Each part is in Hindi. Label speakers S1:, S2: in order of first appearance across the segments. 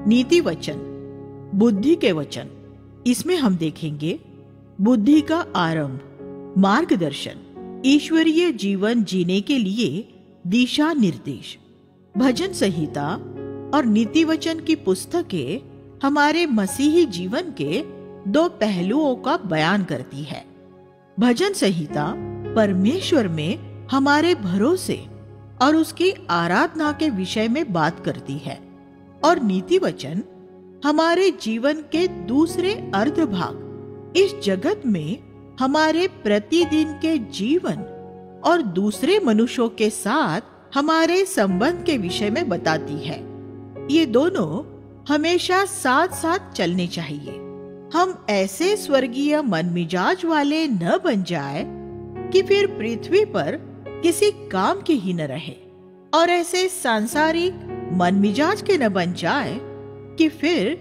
S1: नीति वचन, बुद्धि के वचन। इसमें हम देखेंगे बुद्धि का आरंभ, मार्गदर्शन, ईश्वरीय जीवन जीने के लिए दिशा निर्देश। भजन संहिता और नीति वचन की पुस्तकें हमारे मसीही जीवन के दो पहलुओं का बयान करती है। भजन संहिता परमेश्वर में हमारे भरोसे और उसकी आराधना के विषय में बात करती है, और नीति वचन हमारे जीवन के दूसरे अर्ध भाग, इस जगत में हमारे प्रतिदिन के जीवन और दूसरे मनुष्यों के साथ हमारे संबंध के विषय में बताती है। ये दोनों हमेशा साथ साथ चलने चाहिए। हम ऐसे स्वर्गीय मनमिजाज वाले न बन जाए कि फिर पृथ्वी पर किसी काम के ही न रहे, और ऐसे सांसारिक मनमिजाज के न बन जाए कि फिर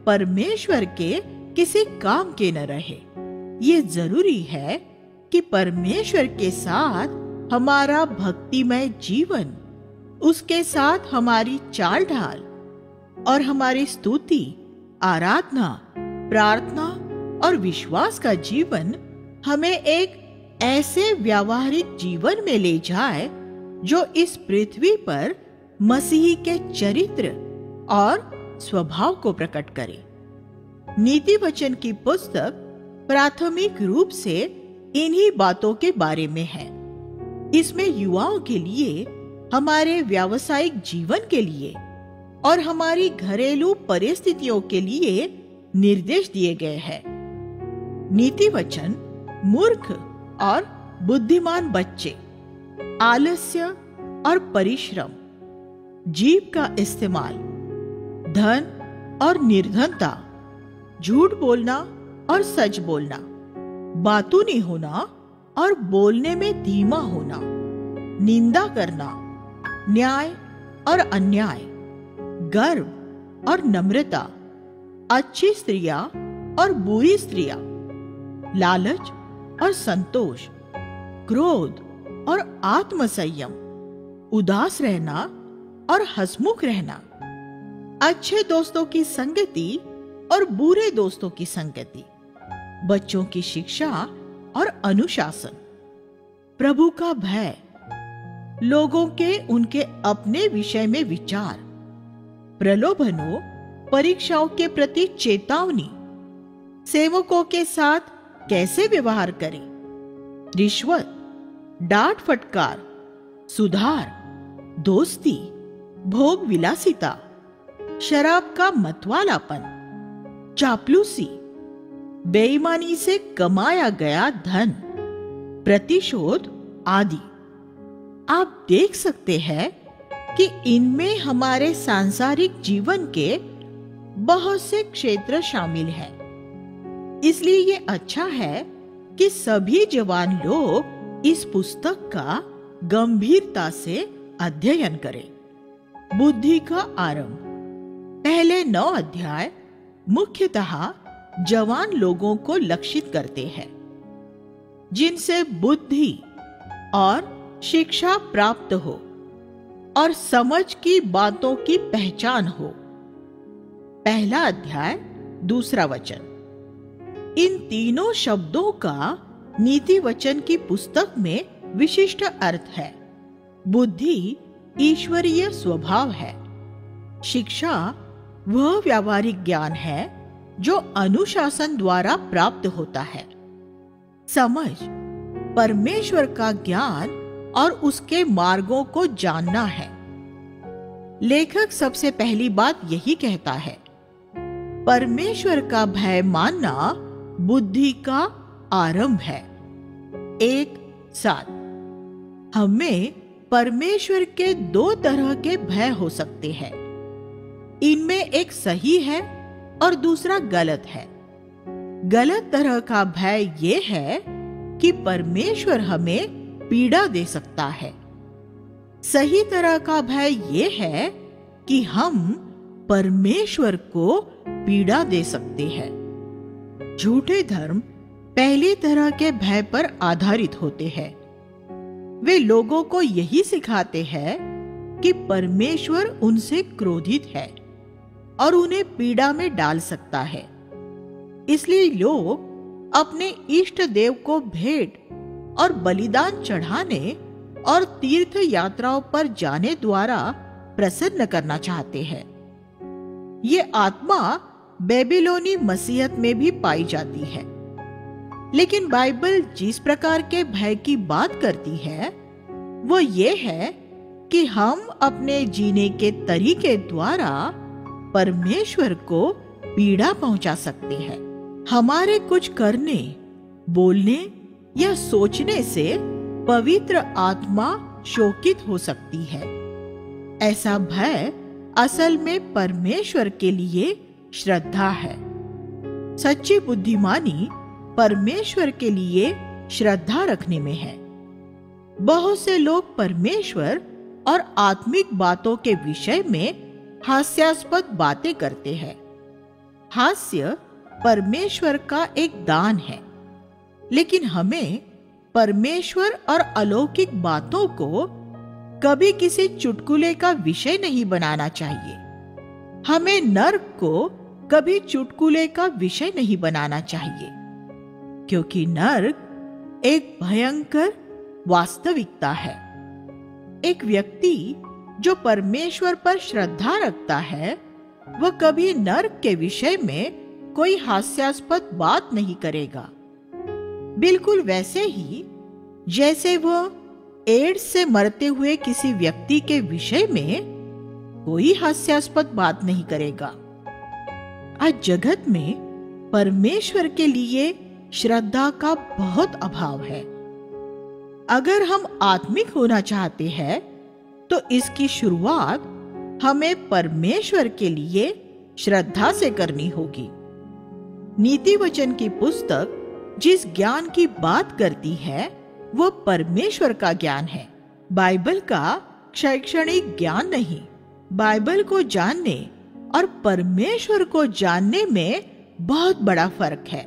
S1: परमेश्वर के किसी काम के न रहे। ये जरूरी है कि परमेश्वर के साथ हमारा भक्तिमय जीवन, उसके साथ हमारी चाल ढाल और हमारी स्तुति, आराधना, प्रार्थना और विश्वास का जीवन हमें एक ऐसे व्यावहारिक जीवन में ले जाए जो इस पृथ्वी पर मसीह के चरित्र और स्वभाव को प्रकट करे। नीति वचन की पुस्तक प्राथमिक रूप से इन्हीं बातों के बारे में है। इसमें युवाओं के लिए, हमारे व्यावसायिक जीवन के लिए और हमारी घरेलू परिस्थितियों के लिए निर्देश दिए गए हैं। नीति वचन मूर्ख और बुद्धिमान बच्चे, आलस्य और परिश्रम, जीभ का इस्तेमाल, धन और निर्धनता, झूठ बोलना और सच बोलना, बातूनी होना और बोलने में धीमा होना, निंदा करना, न्याय और अन्याय, गर्व और नम्रता, अच्छी स्त्रियां और बुरी स्त्रियां, लालच और संतोष, क्रोध और आत्मसंयम, उदास रहना और हंसमुख रहना, अच्छे दोस्तों की संगति और बुरे दोस्तों की संगति, बच्चों की शिक्षा और अनुशासन, प्रभु का भय, लोगों के उनके अपने विषय में विचार, प्रलोभनों, परीक्षाओं के प्रति चेतावनी, सेवकों के साथ कैसे व्यवहार करें, रिश्वत, डांट फटकार, सुधार, दोस्ती, भोग विलासिता, शराब का मतवालापन, चापलूसी, बेईमानी से कमाया गया धन, प्रतिशोध आदि। आप देख सकते हैं कि इनमें हमारे सांसारिक जीवन के बहुत से क्षेत्र शामिल हैं। इसलिए ये अच्छा है कि सभी जवान लोग इस पुस्तक का गंभीरता से अध्ययन करें। बुद्धि का आरंभ, पहले 9 अध्याय मुख्यतः जवान लोगों को लक्षित करते हैं, जिनसे बुद्धि और शिक्षा प्राप्त हो और समझ की बातों की पहचान हो। पहला अध्याय 2 वचन। इन तीनों शब्दों का नीति वचन की पुस्तक में विशिष्ट अर्थ है। बुद्धि ईश्वरीय स्वभाव है, शिक्षा वह व्यावहारिक ज्ञान है जो अनुशासन द्वारा प्राप्त होता है, समझ परमेश्वर का ज्ञान और उसके मार्गों को जानना है। लेखक सबसे पहली बात यही कहता है, परमेश्वर का भय मानना बुद्धि का आरंभ है। 1:7। हमें परमेश्वर के 2 तरह के भय हो सकते हैं। इनमें एक सही है और दूसरा गलत है। गलत तरह का भय ये है कि परमेश्वर हमें पीड़ा दे सकता है। सही तरह का भय ये है कि हम परमेश्वर को पीड़ा दे सकते हैं। झूठे धर्म पहली तरह के भय पर आधारित होते हैं। वे लोगों को यही सिखाते हैं कि परमेश्वर उनसे क्रोधित है, और उन्हें पीड़ा में डाल सकता है। इसलिए लोग अपने इष्ट देव को भेंट और बलिदान चढ़ाने और तीर्थ यात्राओं पर जाने द्वारा प्रसन्न करना चाहते हैं। ये आत्मा बेबीलोनी मसीहत में भी पाई जाती है। लेकिन बाइबल जिस प्रकार के भय की बात करती है वो ये है कि हम अपने जीने के तरीके द्वारा परमेश्वर को पीड़ा पहुंचा सकते हैं। हमारे कुछ करने, बोलने या सोचने से पवित्र आत्मा शोकित हो सकती है। ऐसा भय असल में परमेश्वर के लिए श्रद्धा है। सच्ची बुद्धिमानी परमेश्वर के लिए श्रद्धा रखने में है। बहुत से लोग परमेश्वर और आत्मिक बातों के विषय में हास्यास्पद बातें करते हैं। हास्य परमेश्वर का एक दान है, लेकिन हमें परमेश्वर और अलौकिक बातों को कभी किसी चुटकुले का विषय नहीं बनाना चाहिए। हमें नर्क को कभी चुटकुले का विषय नहीं बनाना चाहिए, क्योंकि नर्क एक भयंकर वास्तविकता है। एक व्यक्ति जो परमेश्वर पर श्रद्धा रखता है वह कभी नर्क के विषय में कोई हास्यास्पद बात नहीं करेगा। बिल्कुल वैसे ही जैसे वह एड्स से मरते हुए किसी व्यक्ति के विषय में कोई हास्यास्पद बात नहीं करेगा। आज जगत में परमेश्वर के लिए श्रद्धा का बहुत अभाव है। अगर हम आत्मिक होना चाहते हैं तो इसकी शुरुआत हमें परमेश्वर के लिए श्रद्धा से करनी होगी। नीति वचन की पुस्तक जिस ज्ञान की बात करती है वो परमेश्वर का ज्ञान है, बाइबल का शैक्षणिक ज्ञान नहीं। बाइबल को जानने और परमेश्वर को जानने में बहुत बड़ा फर्क है।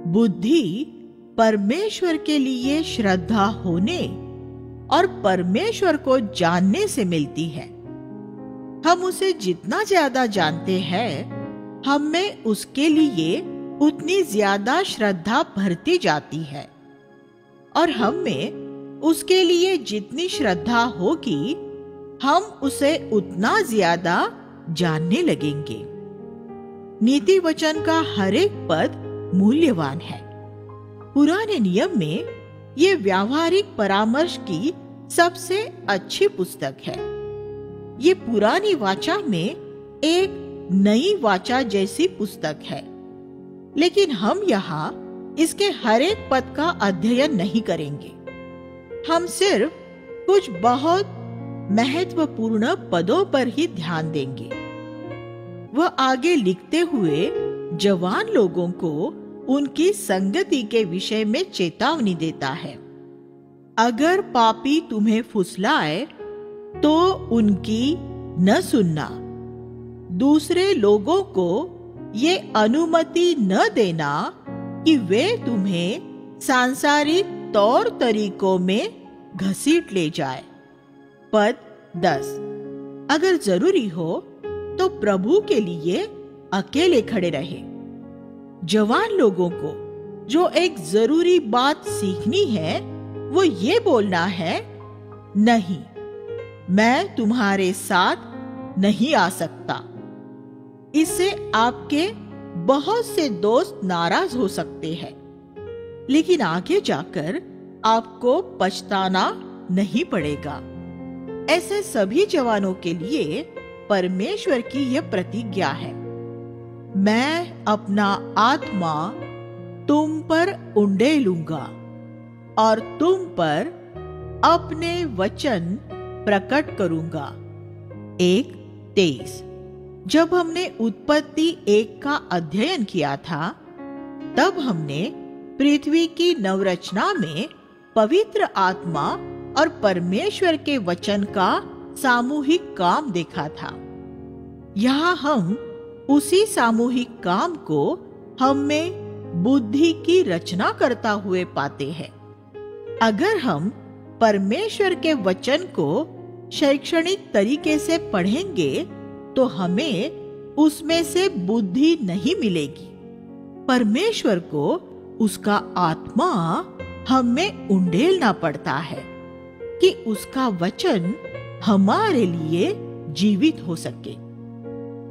S1: बुद्धि परमेश्वर के लिए श्रद्धा होने और परमेश्वर को जानने से मिलती है। हम उसे जितना ज्यादा जानते हैं, हम में उसके लिए उतनी ज्यादा श्रद्धा बढ़ती जाती है, और हम में उसके लिए जितनी श्रद्धा होगी, हम उसे उतना ज्यादा जानने लगेंगे। नीति वचन का हर एक पद मूल्यवान है। पुराने नियम में ये व्यावहारिक परामर्श की सबसे अच्छी पुस्तक है। ये पुरानी वाचा में एक नई वाचा जैसी पुस्तक है, लेकिन हम यहाँ इसके हर एक पद का अध्ययन नहीं करेंगे। हम सिर्फ कुछ बहुत महत्वपूर्ण पदों पर ही ध्यान देंगे। वह आगे लिखते हुए जवान लोगों को उनकी संगति के विषय में चेतावनी देता है। अगर पापी तुम्हें फुसलाए तो उनकी न सुनना। दूसरे लोगों को ये अनुमति न देना कि वे तुम्हें सांसारिक तौर तरीकों में घसीट ले जाए। पद 10। अगर जरूरी हो तो प्रभु के लिए अकेले खड़े रहे। जवान लोगों को जो एक जरूरी बात सीखनी है वो ये बोलना है, नहीं, मैं तुम्हारे साथ नहीं आ सकता। इससे आपके बहुत से दोस्त नाराज हो सकते हैं, लेकिन आगे जाकर आपको पछताना नहीं पड़ेगा। ऐसे सभी जवानों के लिए परमेश्वर की यह प्रतिज्ञा है, मैं अपना आत्मा तुम पर उंडेलूंगा और तुम पर अपने वचन प्रकट करूंगा। 1:23। जब हमने उत्पत्ति 1 का अध्ययन किया था, तब हमने पृथ्वी की नवरचना में पवित्र आत्मा और परमेश्वर के वचन का सामूहिक काम देखा था। यहाँ हम उसी सामूहिक काम को हम में बुद्धि की रचना करता हुए पाते हैं। अगर हम परमेश्वर के वचन को शैक्षणिक तरीके से पढ़ेंगे तो हमें उसमें से बुद्धि नहीं मिलेगी। परमेश्वर को उसका आत्मा हम में उंडेलना पड़ता है कि उसका वचन हमारे लिए जीवित हो सके।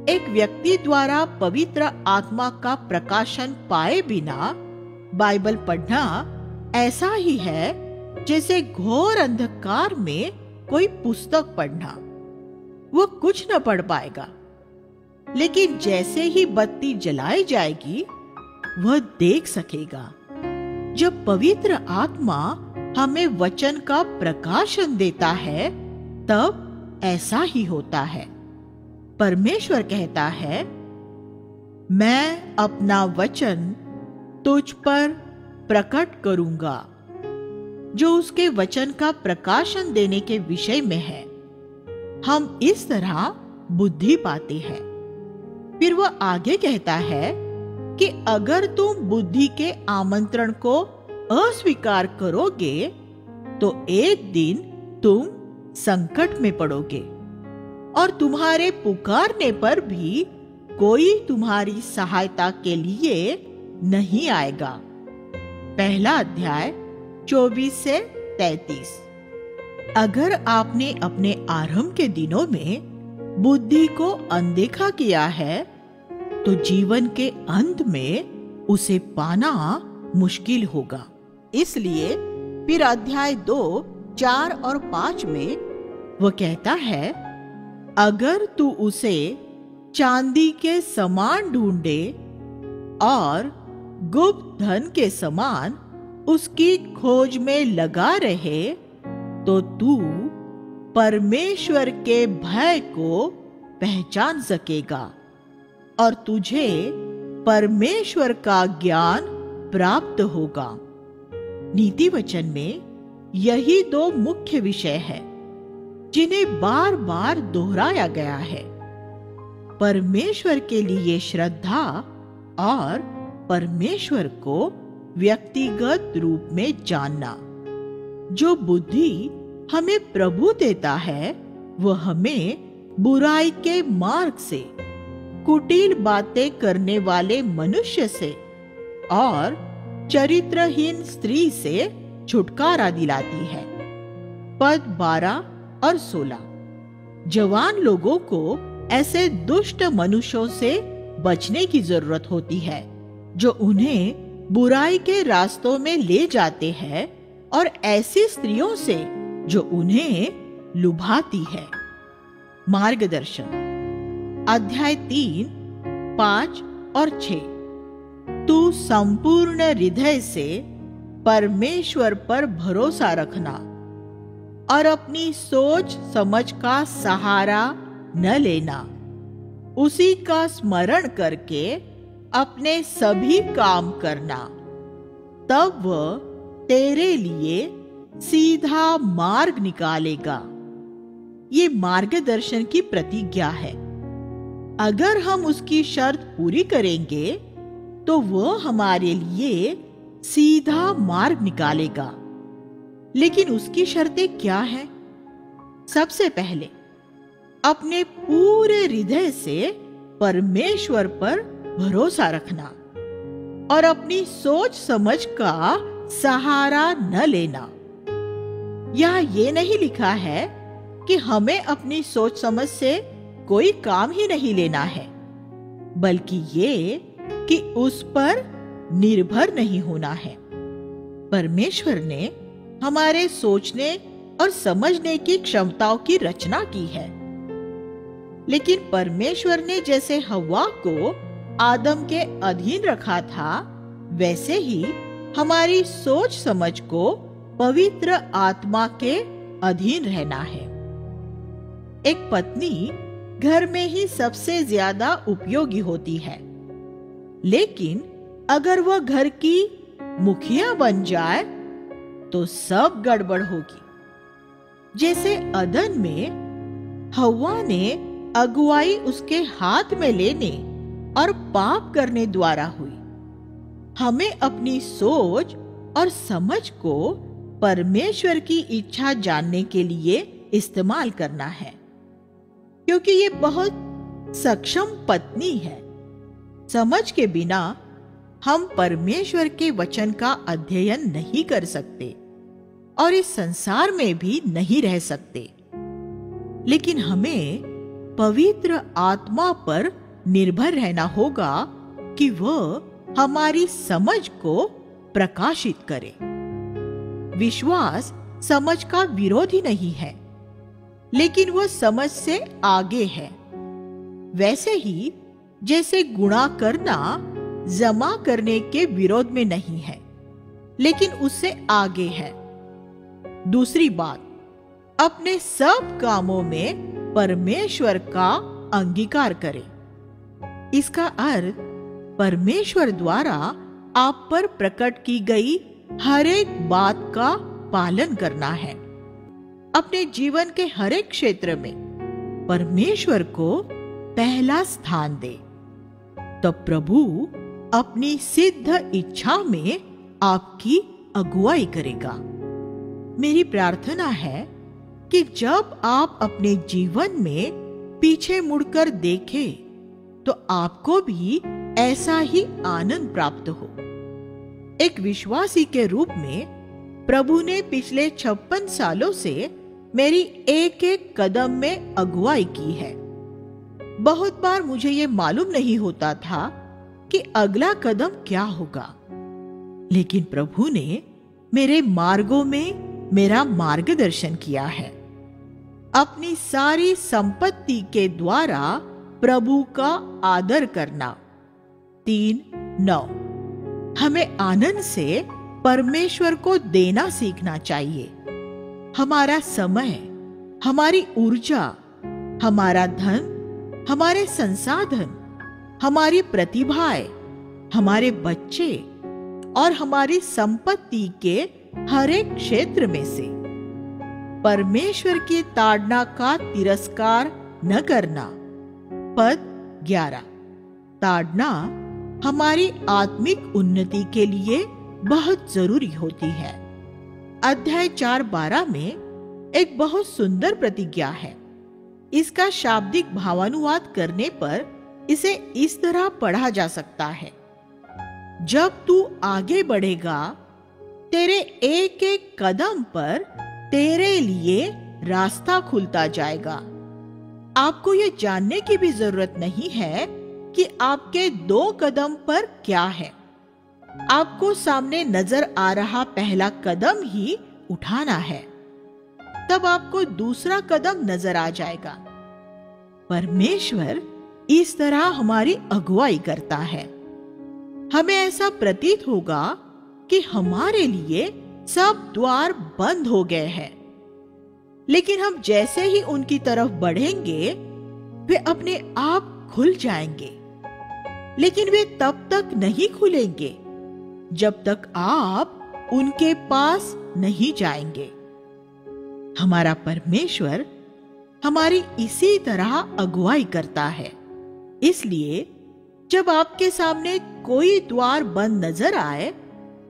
S1: एक व्यक्ति द्वारा पवित्र आत्मा का प्रकाशन पाए बिना बाइबल पढ़ना ऐसा ही है जैसे घोर अंधकार में कोई पुस्तक पढ़ना। वो कुछ न पढ़ पाएगा, लेकिन जैसे ही बत्ती जलाई जाएगी वह देख सकेगा। जब पवित्र आत्मा हमें वचन का प्रकाशन देता है तब ऐसा ही होता है। परमेश्वर कहता है, मैं अपना वचन तुझ पर प्रकट करूंगा, जो उसके वचन का प्रकाशन देने के विषय में है। हम इस तरह बुद्धि पाते हैं। फिर वह आगे कहता है कि अगर तुम बुद्धि के आमंत्रण को अस्वीकार करोगे तो एक दिन तुम संकट में पड़ोगे और तुम्हारे पुकारने पर भी कोई तुम्हारी सहायता के लिए नहीं आएगा। पहला अध्याय 24 से 33। अगर आपने अपने आरंभ के दिनों में बुद्धि को अनदेखा किया है तो जीवन के अंत में उसे पाना मुश्किल होगा। इसलिए फिर अध्याय 2, 4 और 5 में वह कहता है, अगर तू उसे चांदी के समान ढूंढे और गुप्त धन के समान उसकी खोज में लगा रहे तो तू परमेश्वर के भय को पहचान सकेगा और तुझे परमेश्वर का ज्ञान प्राप्त होगा। नीति वचन में यही दो मुख्य विषय है जिन्हें बार बार दोहराया गया है। परमेश्वर के लिए श्रद्धा और परमेश्वर को व्यक्तिगत रूप में जानना। जो बुद्धि हमें प्रभु देता है वह हमें बुराई के मार्ग से, कुटिल बातें करने वाले मनुष्य से और चरित्रहीन स्त्री से छुटकारा दिलाती है। पद 12 और 16। जवान लोगों को ऐसे दुष्ट मनुष्यों से बचने की जरूरत होती है जो उन्हें बुराई के रास्तों में ले जाते हैं और ऐसी स्त्रियों से जो उन्हें लुभाती है। मार्गदर्शन अध्याय 3, 5 और 6। तू संपूर्ण हृदय से परमेश्वर पर भरोसा रखना और अपनी सोच समझ का सहारा न लेना। उसी का स्मरण करके अपने सभी काम करना, तब वह तेरे लिए सीधा मार्ग निकालेगा। ये मार्गदर्शन की प्रतिज्ञा है। अगर हम उसकी शर्त पूरी करेंगे तो वह हमारे लिए सीधा मार्ग निकालेगा। लेकिन उसकी शर्तें क्या हैं? सबसे पहले अपने पूरे हृदय से परमेश्वर पर भरोसा रखना और अपनी सोच समझ का सहारा न लेना। यह ये नहीं लिखा है कि हमें अपनी सोच समझ से कोई काम ही नहीं लेना है, बल्कि ये कि उस पर निर्भर नहीं होना है। परमेश्वर ने हमारे सोचने और समझने की क्षमताओं की रचना की है, लेकिन परमेश्वर ने जैसे हव्वा को आदम के अधीन रखा था, वैसे ही हमारी सोच समझ को पवित्र आत्मा के अधीन रहना है। एक पत्नी घर में ही सबसे ज्यादा उपयोगी होती है, लेकिन अगर वह घर की मुखिया बन जाए तो सब गड़बड़ होगी। जैसे अदन में हव्वा ने अगुवाई उसके हाथ में लेने और पाप करने द्वारा हुई। हमें अपनी सोच और समझ को परमेश्वर की इच्छा जानने के लिए इस्तेमाल करना है, क्योंकि ये बहुत सक्षम पत्नी है। समझ के बिना हम परमेश्वर के वचन का अध्ययन नहीं कर सकते और इस संसार में भी नहीं रह सकते। लेकिन हमें पवित्र आत्मा पर निर्भर रहना होगा कि वह हमारी समझ को प्रकाशित करे। विश्वास समझ का विरोधी नहीं है, लेकिन वह समझ से आगे है। वैसे ही जैसे गुणा करना जमा करने के विरोध में नहीं है, लेकिन उससे आगे है। दूसरी बात, अपने सब कामों में परमेश्वर का अंगीकार करें। इसका अर्थ परमेश्वर द्वारा आप पर प्रकट की गई हर एक बात का पालन करना है। अपने जीवन के हर एक क्षेत्र में परमेश्वर को पहला स्थान दे, तब प्रभु अपनी सिद्ध इच्छा में आपकी अगुवाई करेगा। मेरी प्रार्थना है कि जब आप अपने जीवन में पीछे मुड़कर देखें तो आपको भी ऐसा ही आनंद प्राप्त हो। एक विश्वासी के रूप में प्रभु ने पिछले 56 सालों से मेरी एक एक कदम में अगुवाई की है। बहुत बार मुझे ये मालूम नहीं होता था कि अगला कदम क्या होगा, लेकिन प्रभु ने मेरे मार्गों में मेरा मार्गदर्शन किया है। अपनी सारी संपत्ति के द्वारा प्रभु का आदर करना। 3:9 हमें आनंद से परमेश्वर को देना सीखना चाहिए। हमारा समय, हमारी ऊर्जा, हमारा धन, हमारे संसाधन, हमारी प्रतिभाएं, हमारे बच्चे और हमारी संपत्ति के हर एक क्षेत्र में से परमेश्वर की ताड़ना का तिरस्कार न करना। पद 11 ताड़ना हमारी आत्मिक उन्नति के लिए बहुत जरूरी होती है। अध्याय 4:12 में एक बहुत सुंदर प्रतिज्ञा है। इसका शाब्दिक भावानुवाद करने पर इसे इस तरह पढ़ा जा सकता है, जब तू आगे बढ़ेगा तेरे एक एक कदम पर तेरे लिए रास्ता खुलता जाएगा। आपको यह जानने की भी जरूरत नहीं है कि आपके 2 कदम पर क्या है। आपको सामने नजर आ रहा पहला कदम ही उठाना है, तब आपको दूसरा कदम नजर आ जाएगा। परमेश्वर इस तरह हमारी अगुवाई करता है। हमें ऐसा प्रतीत होगा कि हमारे लिए सब द्वार बंद हो गए हैं, लेकिन हम जैसे ही उनकी तरफ बढ़ेंगे वे अपने आप खुल जाएंगे। लेकिन वे तब तक नहीं खुलेंगे जब तक आप उनके पास नहीं जाएंगे। हमारा परमेश्वर हमारी इसी तरह अगुवाई करता है। इसलिए जब आपके सामने कोई द्वार बंद नजर आए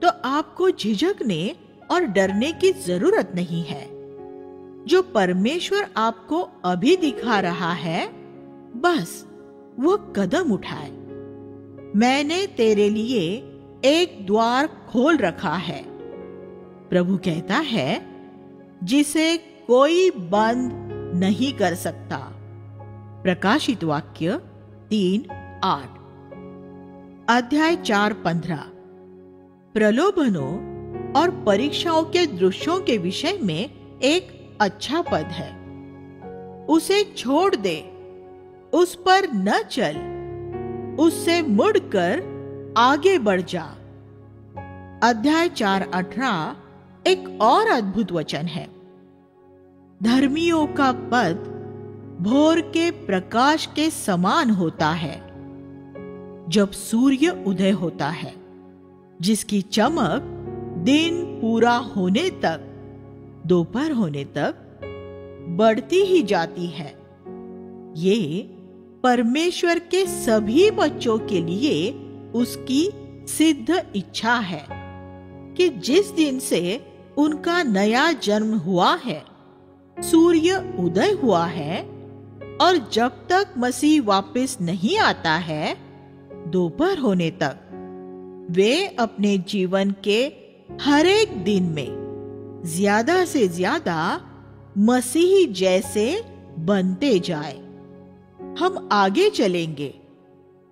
S1: तो आपको झिझकने और डरने की जरूरत नहीं है। जो परमेश्वर आपको अभी दिखा रहा है, बस वो कदम उठाए। मैंने तेरे लिए एक द्वार खोल रखा है, प्रभु कहता है, जिसे कोई बंद नहीं कर सकता। प्रकाशित वाक्य 3:8। अध्याय 4:15 प्रलोभनों और परीक्षाओं के दृश्यों के विषय में एक अच्छा पद है। उसे छोड़ दे, उस पर न चल, उससे मुड़कर आगे बढ़ जा। अध्याय 4:18 एक और अद्भुत वचन है। धर्मियों का पद भोर के प्रकाश के समान होता है, जब सूर्य उदय होता है, जिसकी चमक दिन पूरा होने तक, दोपहर होने तक बढ़ती ही जाती है। ये परमेश्वर के सभी बच्चों के लिए उसकी सिद्ध इच्छा है कि जिस दिन से उनका नया जन्म हुआ है, सूर्य उदय हुआ है, और जब तक मसीह वापस नहीं आता है, दोपहर होने तक वे अपने जीवन के हर एक दिन में ज्यादा से ज्यादा मसीही जैसे बनते जाए। हम आगे चलेंगे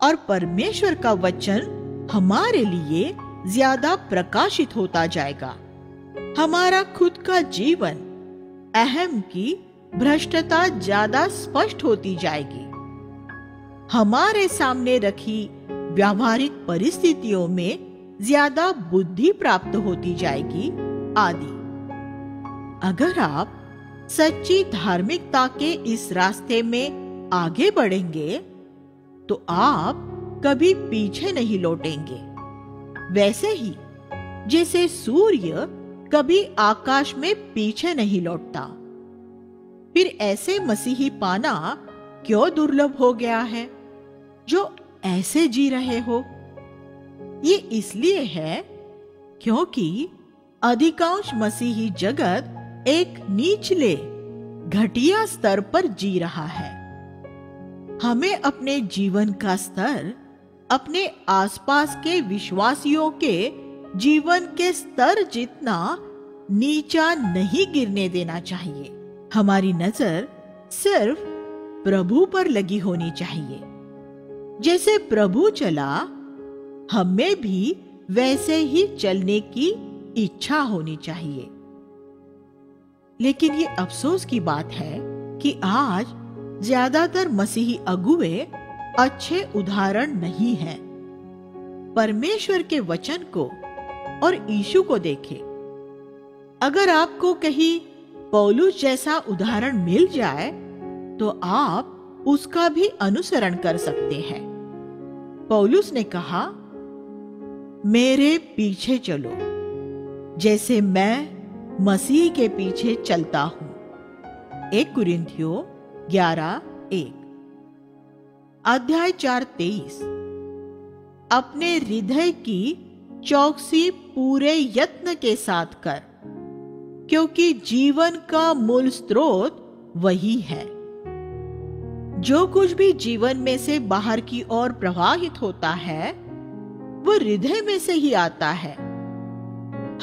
S1: और परमेश्वर का वचन हमारे लिए ज्यादा प्रकाशित होता जाएगा। हमारा खुद का जीवन अहम की भ्रष्टता ज्यादा स्पष्ट होती जाएगी। हमारे सामने रखी व्यावहारिक परिस्थितियों में ज्यादा बुद्धि प्राप्त होती जाएगी आदि। अगर आप सच्ची धार्मिकता के इस रास्ते में आगे बढ़ेंगे तो आप कभी पीछे नहीं लौटेंगे। वैसे ही जैसे सूर्य कभी आकाश में पीछे नहीं लौटता। फिर ऐसे मसीही पाना क्यों दुर्लभ हो गया है जो ऐसे जी रहे हो? ये इसलिए है क्योंकि अधिकांश मसीही जगत एक निचले घटिया स्तर पर जी रहा है। हमें अपने जीवन का स्तर अपने आसपास के विश्वासियों के जीवन के स्तर जितना नीचा नहीं गिरने देना चाहिए। हमारी नजर सिर्फ प्रभु पर लगी होनी चाहिए। जैसे प्रभु चला, हमें भी वैसे ही चलने की इच्छा होनी चाहिए। लेकिन ये अफसोस की बात है कि आज ज्यादातर मसीही अगुवे अच्छे उदाहरण नहीं हैं। परमेश्वर के वचन को और यीशु को देखें। अगर आपको कहीं पौलुस जैसा उदाहरण मिल जाए तो आप उसका भी अनुसरण कर सकते हैं। पौलुस ने कहा, मेरे पीछे चलो जैसे मैं मसीह के पीछे चलता हूं। 1 कुरिन्थियों 11:1। अध्याय 4:23। अपने हृदय की चौकसी पूरे यत्न के साथ कर, क्योंकि जीवन का मूल स्रोत वही है। जो कुछ भी जीवन में से बाहर की ओर प्रवाहित होता है वो हृदय में से ही आता है।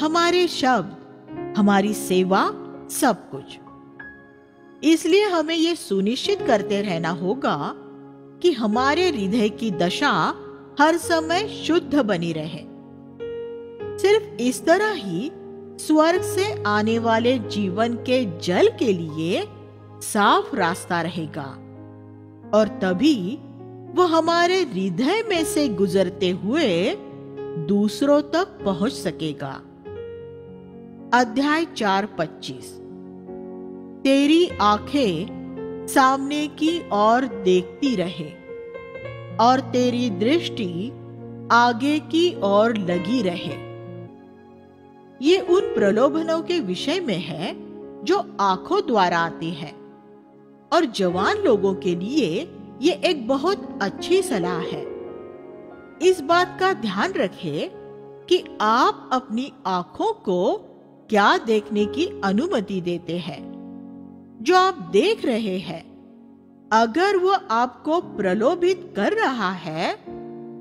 S1: हमारे शब्द, हमारी सेवा, सब कुछ। इसलिए हमें यह सुनिश्चित करते रहना होगा कि हमारे हृदय की दशा हर समय शुद्ध बनी रहे। सिर्फ इस तरह ही स्वर्ग से आने वाले जीवन के जल के लिए साफ रास्ता रहेगा और तभी वो हमारे हृदय में से गुजरते हुए दूसरों तक पहुंच सकेगा। अध्याय 4:25। तेरी आंखें सामने की ओर देखती रहे और तेरी दृष्टि आगे की ओर लगी रहे। ये उन प्रलोभनों के विषय में है जो आंखों द्वारा आते हैं और जवान लोगों के लिए ये एक बहुत अच्छी सलाह है। इस बात का ध्यान रखें कि आप अपनी आंखों को क्या देखने की अनुमति देते हैं। जो आप देख रहे हैं, अगर वो आपको प्रलोभित कर रहा है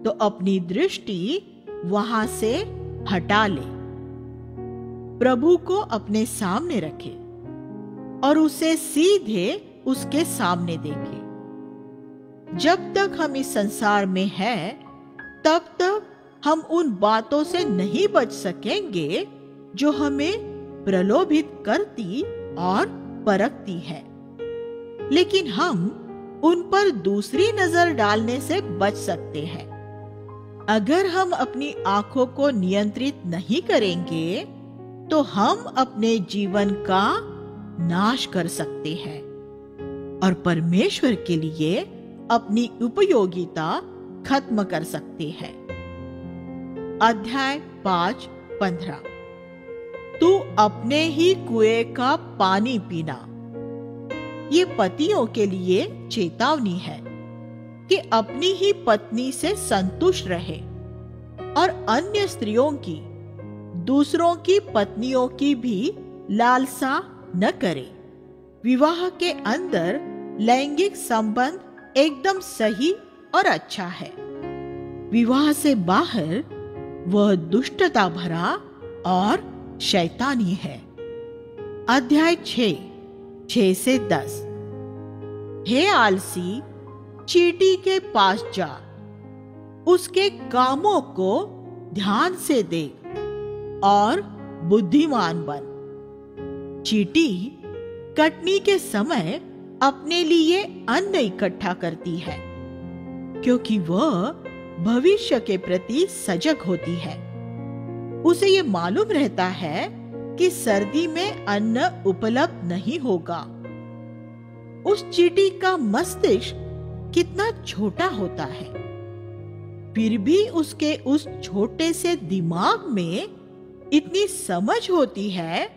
S1: तो अपनी दृष्टि वहां से हटा ले। प्रभु को अपने सामने रखें और उसे सीधे उसके सामने देखें। जब तक हम इस संसार में हैं, तब तक हम उन बातों से नहीं बच सकेंगे जो हमें प्रलोभित करती और परखती है। लेकिन हम उन पर दूसरी नजर डालने से बच सकते हैं। अगर हम अपनी आंखों को नियंत्रित नहीं करेंगे तो हम अपने जीवन का नाश कर सकते हैं और परमेश्वर के लिए अपनी उपयोगिता खत्म कर सकते हैं। अध्याय 5:15। तू अपने ही कुएं का पानी पीना। ये पतियों के लिए चेतावनी है कि अपनी ही पत्नी से संतुष्ट रहे और अन्य स्त्रियों की, दूसरों की पत्नियों की भी लालसा न करे। विवाह के अंदर लैंगिक संबंध एकदम सही और अच्छा है। विवाह से बाहर वह दुष्टता भरा और शैतानी है। अध्याय 6 से 10। हे आलसी, चींटी के पास जा, उसके कामों को ध्यान से देख और बुद्धिमान बन। चींटी कटनी के समय अपने लिए अन्न इकट्ठा करती है, क्योंकि वह भविष्य के प्रति सजग होती है। उसे ये मालूम रहता है कि सर्दी में अन्न उपलब्ध नहीं होगा। उस चींटी का मस्तिष्क कितना छोटा होता है, फिर भी उसके उस छोटे से दिमाग में इतनी समझ होती है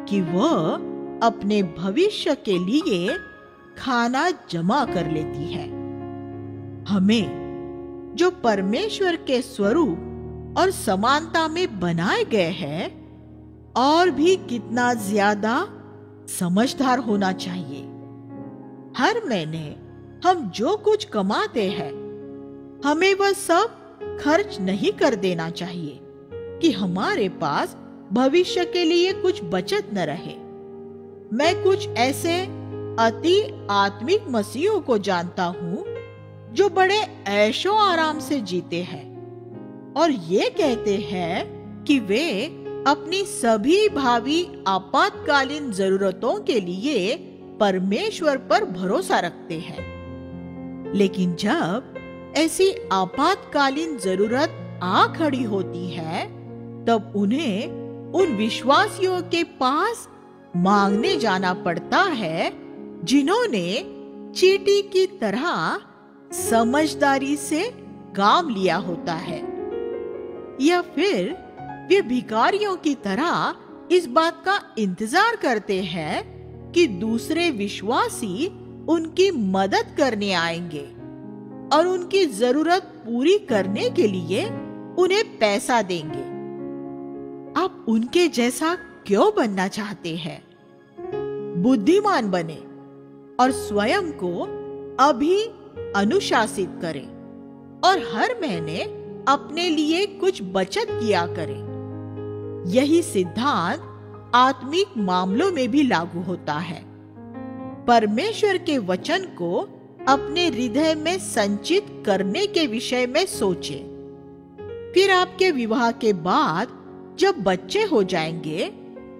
S1: कि वह अपने भविष्य के लिए खाना जमा कर लेती है। हमें, जो परमेश्वर के स्वरूप और समानता में बनाए गए हैं, और भी कितना ज्यादा समझदार होना चाहिए। हर महीने हम जो कुछ कमाते हैं, हमें वह सब खर्च नहीं कर देना चाहिए कि हमारे पास भविष्य के लिए कुछ बचत न रहे। मैं कुछ ऐसे अति आत्मिक मसीहों को जानता हूं जो बड़े ऐशो आराम से जीते हैं और ये कहते हैं कि वे अपनी सभी भावी आपातकालीन जरूरतों के लिए परमेश्वर पर भरोसा रखते हैं। लेकिन जब ऐसी आपातकालीन जरूरत आ खड़ी होती है, तब उन्हें उन विश्वासियों के पास मांगने जाना पड़ता है जिन्होंने चींटी की तरह समझदारी से काम लिया होता है, या फिर वे भिखारियों की तरह इस बात का इंतजार करते हैं कि दूसरे विश्वासी उनकी मदद करने आएंगे और उनकी जरूरत पूरी करने के लिए उन्हें पैसा देंगे। आप उनके जैसा क्यों बनना चाहते हैं? बुद्धिमान बने और स्वयं को अभी अनुशासित करें और हर महीने अपने लिए कुछ बचत किया करें। यही सिद्धांत आत्मिक मामलों में भी लागू होता है। परमेश्वर के वचन को अपने हृदय में संचित करने के विषय में सोचें। फिर आपके विवाह के बाद जब बच्चे हो जाएंगे,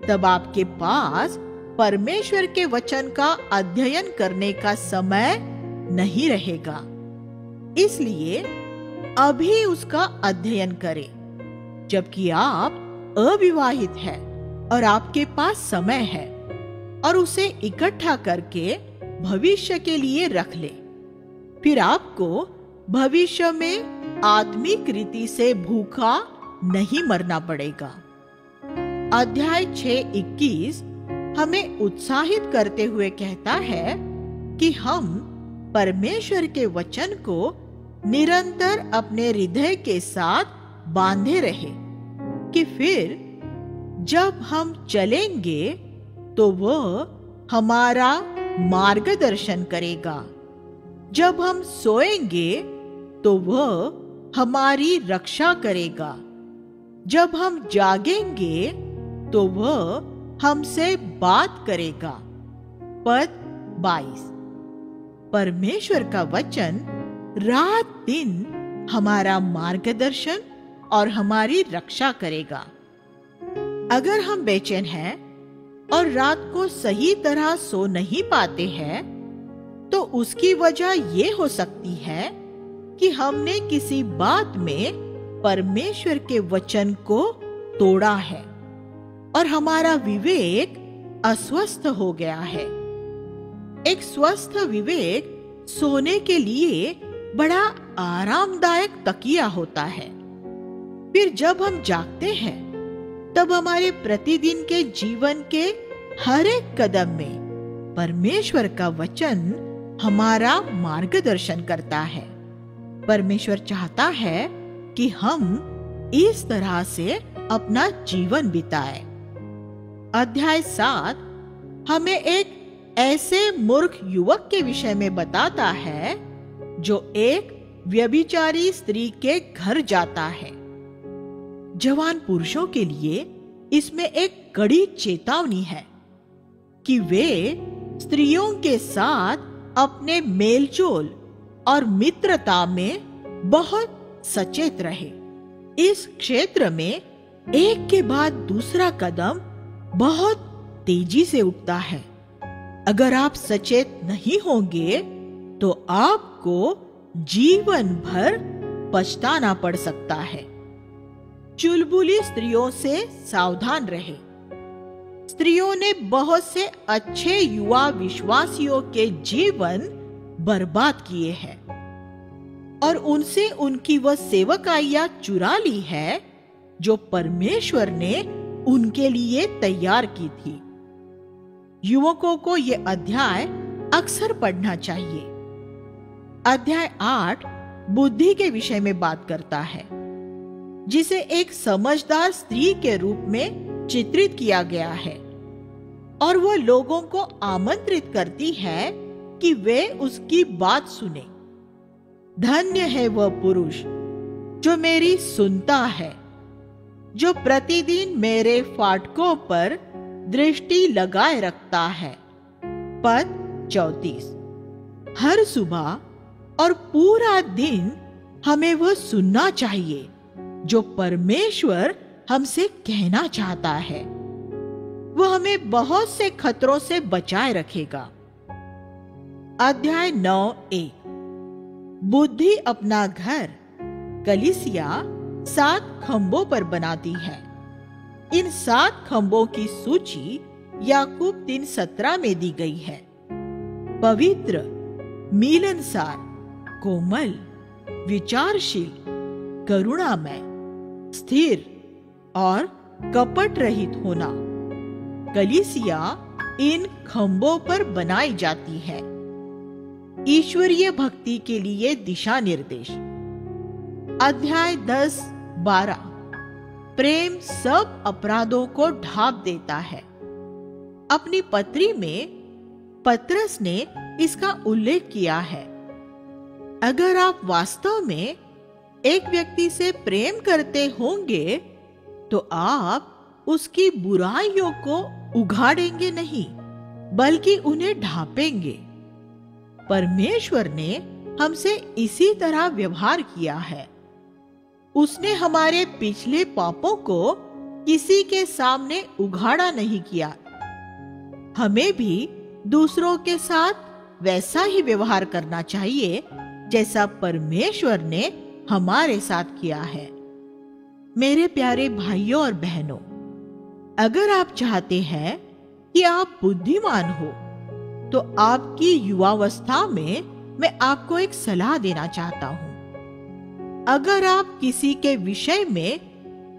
S1: तब आपके पास परमेश्वर के वचन का अध्ययन करने का समय नहीं रहेगा। इसलिए अभी उसका अध्ययन करें, जबकि आप अविवाहित हैं और आपके पास समय है, और उसे इकट्ठा करके भविष्य के लिए रख ले। फिर आपको भविष्य में आत्मिक रीति से भूखा नहीं मरना पड़ेगा। अध्याय 6:21 हमें उत्साहित करते हुए कहता है कि हम परमेश्वर के वचन को निरंतर अपने हृदय के साथ बांधे रहे, कि फिर जब हम चलेंगे तो वह हमारा मार्गदर्शन करेगा, जब हम सोएंगे तो वह हमारी रक्षा करेगा, जब हम जागेंगे तो वह हमसे बात करेगा। पद 22। परमेश्वर का वचन रात दिन हमारा मार्गदर्शन और हमारी रक्षा करेगा। अगर हम बेचैन हैं और रात को सही तरह सो नहीं पाते हैं, तो उसकी वजह ये हो सकती है कि हमने किसी बात में परमेश्वर के वचन को तोड़ा है और हमारा विवेक अस्वस्थ हो गया है। एक स्वस्थ विवेक सोने के लिए बड़ा आरामदायक तकिया होता है। फिर जब हम जागते हैं, तब हमारे प्रतिदिन के जीवन के हर एक कदम में परमेश्वर का वचन हमारा मार्गदर्शन करता है। परमेश्वर चाहता है कि हम इस तरह से अपना जीवन बिताएं। अध्याय 7 हमें एक ऐसे मूर्ख युवक के विषय में बताता है जो एक व्यभिचारी स्त्री के घर जाता है। जवान पुरुषों के लिए इसमें एक कड़ी चेतावनी है कि वे स्त्रियों के साथ अपने मेलजोल और मित्रता में बहुत सचेत रहे। इस क्षेत्र में एक के बाद दूसरा कदम बहुत तेजी से उठता है। अगर आप सचेत नहीं होंगे तो आपको जीवन भर पछताना पड़ सकता है। चुलबुली स्त्रियों से सावधान रहे। स्त्रियों ने बहुत से अच्छे युवा विश्वासियों के जीवन बर्बाद किए हैं और उनसे उनकी वह सेवकाइयां चुरा ली है जो परमेश्वर ने उनके लिए तैयार की थी। युवकों को यह अध्याय अक्सर पढ़ना चाहिए। अध्याय 8 बुद्धि के विषय में बात करता है, जिसे एक समझदार स्त्री के रूप में चित्रित किया गया है, और वह लोगों को आमंत्रित करती है कि वे उसकी बात सुने। धन्य है वह पुरुष जो मेरी सुनता है, जो प्रतिदिन मेरे फाटकों पर दृष्टि लगाए रखता है। पद 34। हर सुबह और पूरा दिन हमें वह सुनना चाहिए जो परमेश्वर हमसे कहना चाहता है। वह हमें बहुत से खतरों से बचाए रखेगा। अध्याय 9:1 बुद्धि अपना घर कलीसिया 7 खंभों पर बनाती है। इन 7 खंभों की सूची याकूब 3:17 में दी गई है। पवित्र, मिलनसार, कोमल, विचारशील, करुणामय, स्थिर और कपट रहित होना। कलीसिया इन खंभों पर बनाई जाती है। ईश्वरीय भक्ति के लिए दिशा निर्देश। अध्याय 10-12 प्रेम सब अपराधों को ढांप देता है। अपनी पत्री में पतरस ने इसका उल्लेख किया है। अगर आप वास्तव में एक व्यक्ति से प्रेम करते होंगे तो आप उसकी बुराइयों को उघाड़ेंगे नहीं, बल्कि उन्हें ढांपेंगे। परमेश्वर ने हमसे इसी तरह व्यवहार किया है। उसने हमारे पिछले पापों को किसी के सामने उघाड़ा नहीं किया। हमें भी दूसरों के साथ वैसा ही व्यवहार करना चाहिए जैसा परमेश्वर ने हमारे साथ किया है। मेरे प्यारे भाइयों और बहनों, अगर आप चाहते हैं कि आप बुद्धिमान हो तो आपकी युवावस्था में मैं आपको एक सलाह देना चाहता हूं। अगर आप किसी के विषय में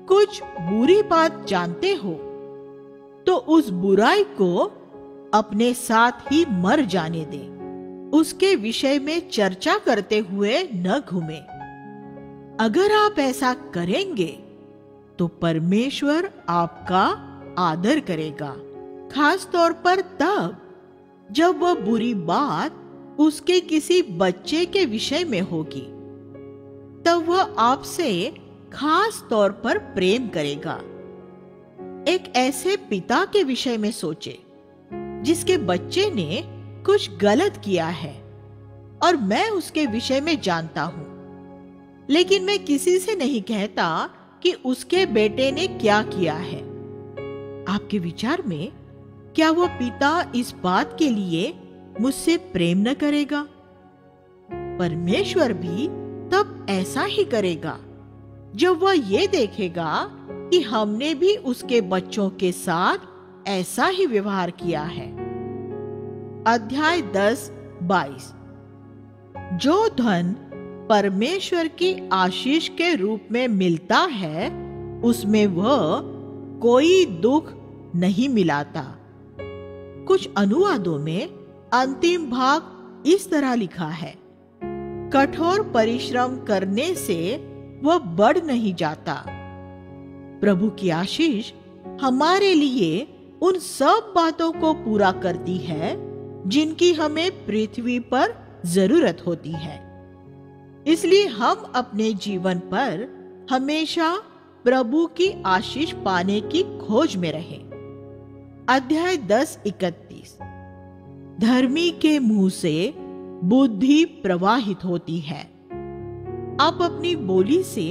S1: कुछ बुरी बात जानते हो तो उस बुराई को अपने साथ ही मर जाने दें। उसके विषय में चर्चा करते हुए न घूमें। अगर आप ऐसा करेंगे तो परमेश्वर आपका आदर करेगा, खास तौर पर तब जब वह बुरी बात उसके किसी बच्चे के विषय में होगी। तब वह आपसे खास तौर पर प्रेम करेगा। एक ऐसे पिता के विषय में सोचे जिसके बच्चे ने कुछ गलत किया है और मैं उसके विषय में जानता हूं, लेकिन मैं किसी से नहीं कहता कि उसके बेटे ने क्या किया है। आपके विचार में क्या वह पिता इस बात के लिए मुझसे प्रेम न करेगा? परमेश्वर भी तब ऐसा ही करेगा जब वह ये देखेगा कि हमने भी उसके बच्चों के साथ ऐसा ही व्यवहार किया है। अध्याय 10-22 जो धन परमेश्वर की आशीष के रूप में मिलता है उसमें वह कोई दुख नहीं मिलाता। कुछ अनुवादों में अंतिम भाग इस तरह लिखा है, कठोर परिश्रम करने से वह बढ़ नहीं जाता। प्रभु की आशीष हमारे लिए उन सब बातों को पूरा करती है जिनकी हमें पृथ्वी पर जरूरत होती है। इसलिए हम अपने जीवन पर हमेशा प्रभु की आशीष पाने की खोज में रहें। अध्याय 10:31। धर्मी के मुंह से बुद्धि प्रवाहित होती है। आप अपनी बोली से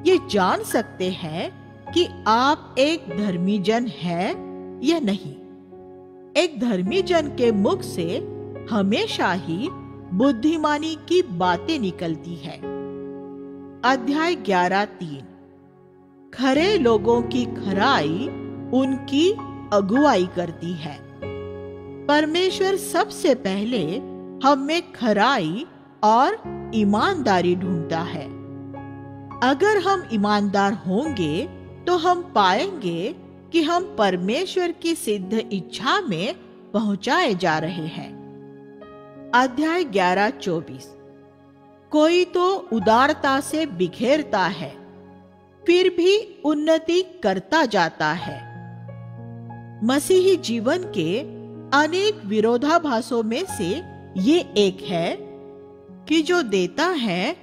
S1: ये जान सकते हैं कि आप एक धर्मी जन है या नहीं। एक धर्मी जन के मुख से हमेशा ही बुद्धिमानी की बातें निकलती है। अध्याय 11:3। खरे लोगों की खराई उनकी अगुवाई करती है। परमेश्वर सबसे पहले हम में खराई और ईमानदारी ढूंढता है। अगर हम ईमानदार होंगे तो हम पाएंगे कि हम परमेश्वर की सिद्ध इच्छा में पहुंचाए जा रहे हैं। अध्याय 11:24। कोई तो उदारता से बिखेरता है, फिर भी उन्नति करता जाता है। मसीही जीवन के अनेक विरोधाभासों में से ये एक है कि जो देता है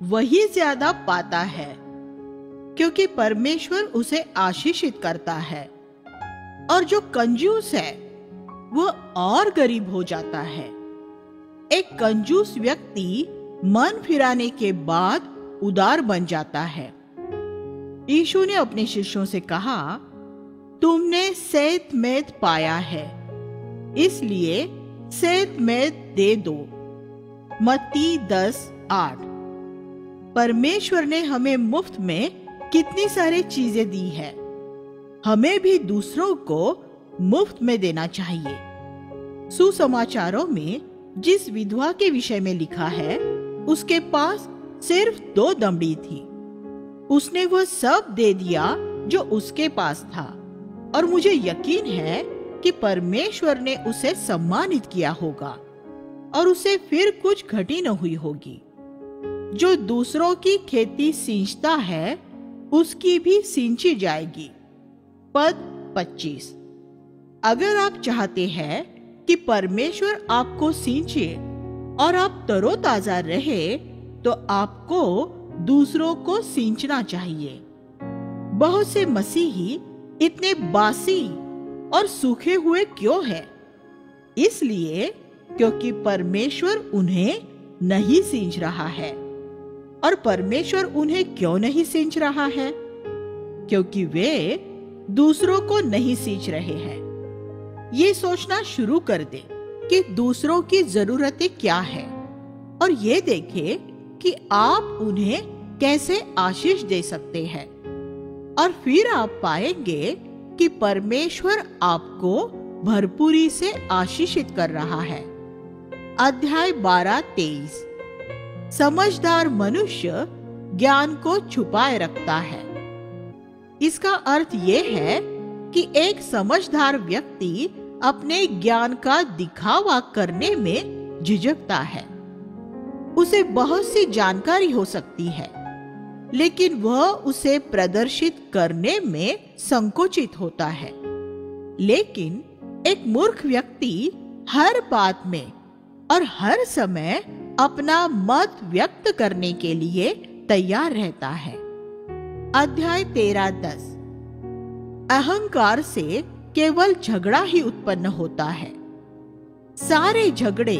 S1: वही ज्यादा पाता है, क्योंकि परमेश्वर उसे आशीषित करता है, और जो कंजूस है वह और गरीब हो जाता है। एक कंजूस व्यक्ति मन फिराने के बाद उदार बन जाता है। यीशु ने अपने शिष्यों से कहा, तुमने सेंत मेद पाया है, इसलिए सेंत मेद दे दो। मत्ती 10:8। परमेश्वर ने हमें मुफ्त में कितनी सारी चीजें दी है, हमें भी दूसरों को मुफ्त में देना चाहिए। सुसमाचारों में जिस विधवा के विषय में लिखा है, उसके पास सिर्फ 2 दमड़ी थी। उसने वह सब दे दिया जो उसके पास था, और मुझे यकीन है कि परमेश्वर ने उसे सम्मानित किया होगा और उसे फिर कुछ घटी न हुई होगी। जो दूसरों की खेती सींचता है, उसकी भी सींची जाएगी। पद 25। अगर आप चाहते हैं कि परमेश्वर आपको सींचे और आप तरोताजा रहे, तो आपको दूसरों को सींचना चाहिए। बहुत से मसीही इतने बासी और सूखे हुए क्यों हैं? इसलिए क्योंकि परमेश्वर उन्हें नहीं सींच रहा है। और परमेश्वर उन्हें क्यों नहीं सींच रहा है? क्योंकि वे दूसरों को नहीं सींच रहे हैं। ये सोचना शुरू कर दे कि दूसरों की जरूरतें क्या है, और ये देखे कि आप उन्हें कैसे आशीष दे सकते हैं। और फिर आप पाएंगे कि परमेश्वर आपको भरपूरी से आशीषित कर रहा है। अध्याय 12:23। समझदार मनुष्य ज्ञान को छुपाए रखता है। इसका अर्थ यह है कि एक समझदार व्यक्ति अपने ज्ञान का दिखावा करने में झिझकता है। उसे बहुत सी जानकारी हो सकती है, लेकिन वह उसे प्रदर्शित करने में संकोचित होता है। लेकिन एक मूर्ख व्यक्ति हर बात में और हर समय अपना मत व्यक्त करने के लिए तैयार रहता है। अध्याय 13:10। अहंकार से केवल झगड़ा ही उत्पन्न होता है। सारे झगड़े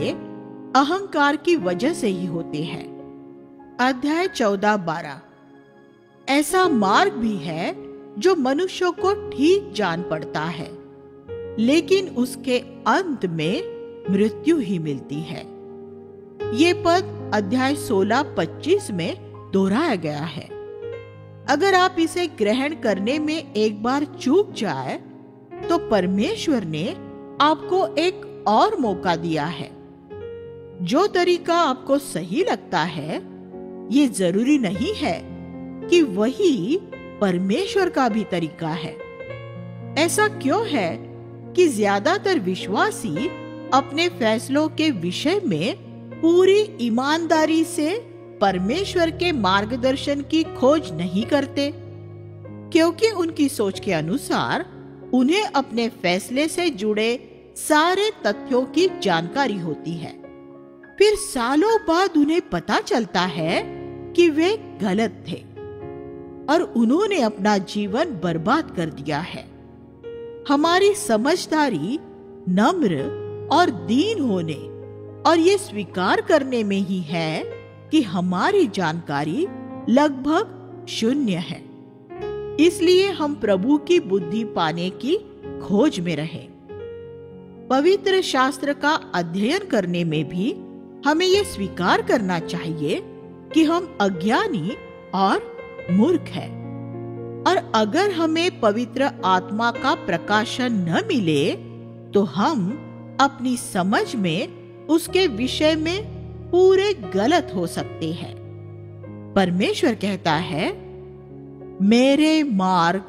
S1: अहंकार की वजह से ही होते हैं। अध्याय 14:12। ऐसा मार्ग भी है जो मनुष्यों को ठीक जान पड़ता है, लेकिन उसके अंत में मृत्यु ही मिलती है। ये पद अध्याय 16-25 में दोहराया गया है। अगर आप इसे ग्रहण करने में एक बार चूक जाए, तो परमेश्वर ने आपको एक और मौका दिया है। जो तरीका आपको सही लगता है, ये जरूरी नहीं है कि वही परमेश्वर का भी तरीका है। ऐसा क्यों है कि ज्यादातर विश्वासी अपने फैसलों के विषय में पूरी ईमानदारी से परमेश्वर के मार्गदर्शन की खोज नहीं करते? क्योंकि उनकी सोच के अनुसार उन्हें अपने फैसले से जुड़े सारे तथ्यों की जानकारी होती है। फिर सालों बाद उन्हें पता चलता है कि वे गलत थे और उन्होंने अपना जीवन बर्बाद कर दिया है। हमारी समझदारी नम्र और दीन होने और ये स्वीकार करने में ही है कि हमारी जानकारी लगभग शून्य है। इसलिए हम प्रभु की बुद्धि पाने की खोज में रहें। पवित्र शास्त्र का अध्ययन करने में भी हमें यह स्वीकार करना चाहिए कि हम अज्ञानी और मूर्ख हैं। और अगर हमें पवित्र आत्मा का प्रकाशन न मिले तो हम अपनी समझ में उसके विषय में पूरे गलत हो सकते हैं। परमेश्वर कहता है, मेरे मार्ग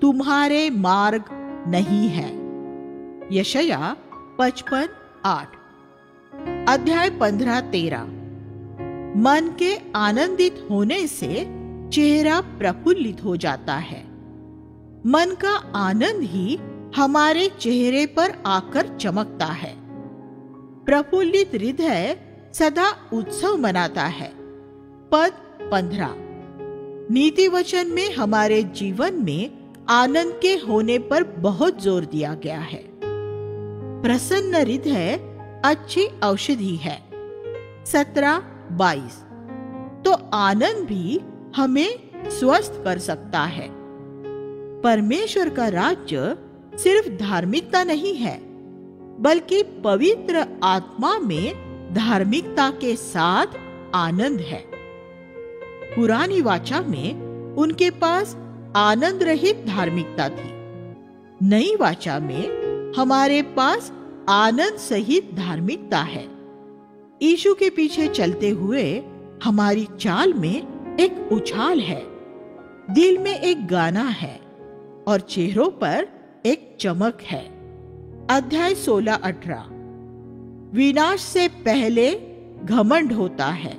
S1: तुम्हारे मार्ग नहीं है। यशायाह 55:8। अध्याय 15-13। मन के आनंदित होने से चेहरा प्रफुल्लित हो जाता है। मन का आनंद ही हमारे चेहरे पर आकर चमकता है। प्रफुल्लित हृदय सदा उत्सव मनाता है। पद 15। नीति वचन में हमारे जीवन में आनंद के होने पर बहुत जोर दिया गया है। प्रसन्न हृदय अच्छी औषधि है। 17-22। तो आनंद भी हमें स्वस्थ कर सकता है। परमेश्वर का राज्य सिर्फ धार्मिकता नहीं है, बल्कि पवित्र आत्मा में धार्मिकता के साथ आनंद है। पुरानी वाचा में उनके पास आनंद रहित धार्मिकता थी। नई वाचा में हमारे पास आनंद सहित धार्मिकता है। यीशु के पीछे चलते हुए हमारी चाल में एक उछाल है, दिल में एक गाना है और चेहरों पर एक चमक है। अध्याय 16-18। विनाश से पहले घमंड होता है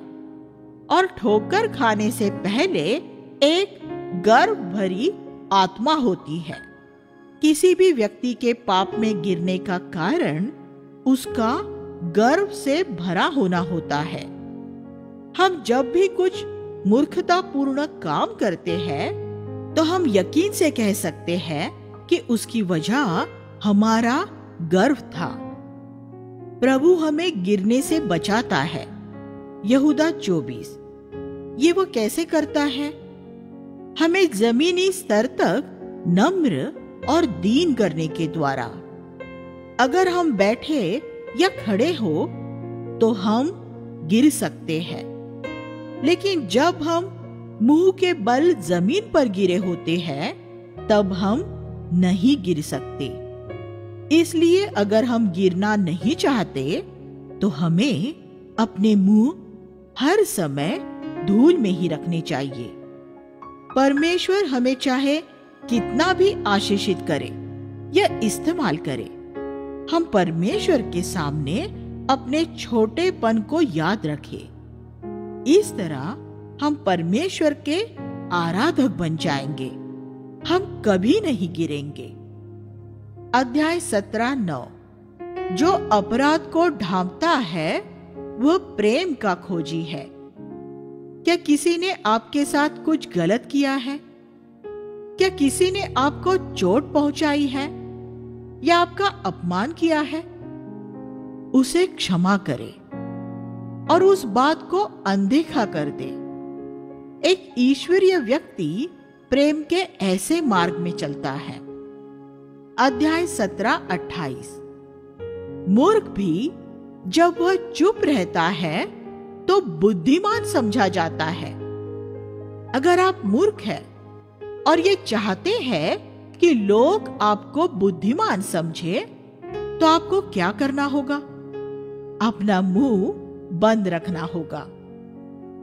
S1: और ठोकर खाने से पहले एक गर्व भरी आत्मा होती है। किसी भी व्यक्ति के पाप में गिरने का कारण उसका गर्व से भरा होना होता है। हम जब भी कुछ मूर्खतापूर्ण काम करते हैं तो हम यकीन से कह सकते हैं कि उसकी वजह हमारा गर्व था। प्रभु हमें गिरने से बचाता है। यहूदा 24। ये वो कैसे करता है? हमें जमीनी स्तर तक नम्र और दीन करने के द्वारा। अगर हम बैठे या खड़े हो तो हम गिर सकते हैं, लेकिन जब हम मुंह के बल जमीन पर गिरे होते हैं तब हम नहीं गिर सकते। इसलिए अगर हम गिरना नहीं चाहते तो हमें अपने मुंह हर समय धूल में ही रखने चाहिए। परमेश्वर हमें चाहे कितना भी आशीषित करे या इस्तेमाल करे, हम परमेश्वर के सामने अपने छोटेपन को याद रखें। इस तरह हम परमेश्वर के आराधक बन जाएंगे, हम कभी नहीं गिरेंगे। अध्याय 17-9। जो अपराध को ढांपता है वह प्रेम का खोजी है। क्या किसी ने आपके साथ कुछ गलत किया है? क्या किसी ने आपको चोट पहुंचाई है या आपका अपमान किया है? उसे क्षमा करे और उस बात को अनदेखा कर दे। एक ईश्वरीय व्यक्ति प्रेम के ऐसे मार्ग में चलता है। अध्याय 17-28। मूर्ख भी जब वह चुप रहता है तो बुद्धिमान समझा जाता है। अगर आप मूर्ख हैं और ये चाहते हैं कि लोग आपको बुद्धिमान समझे तो आपको क्या करना होगा? अपना मुंह बंद रखना होगा।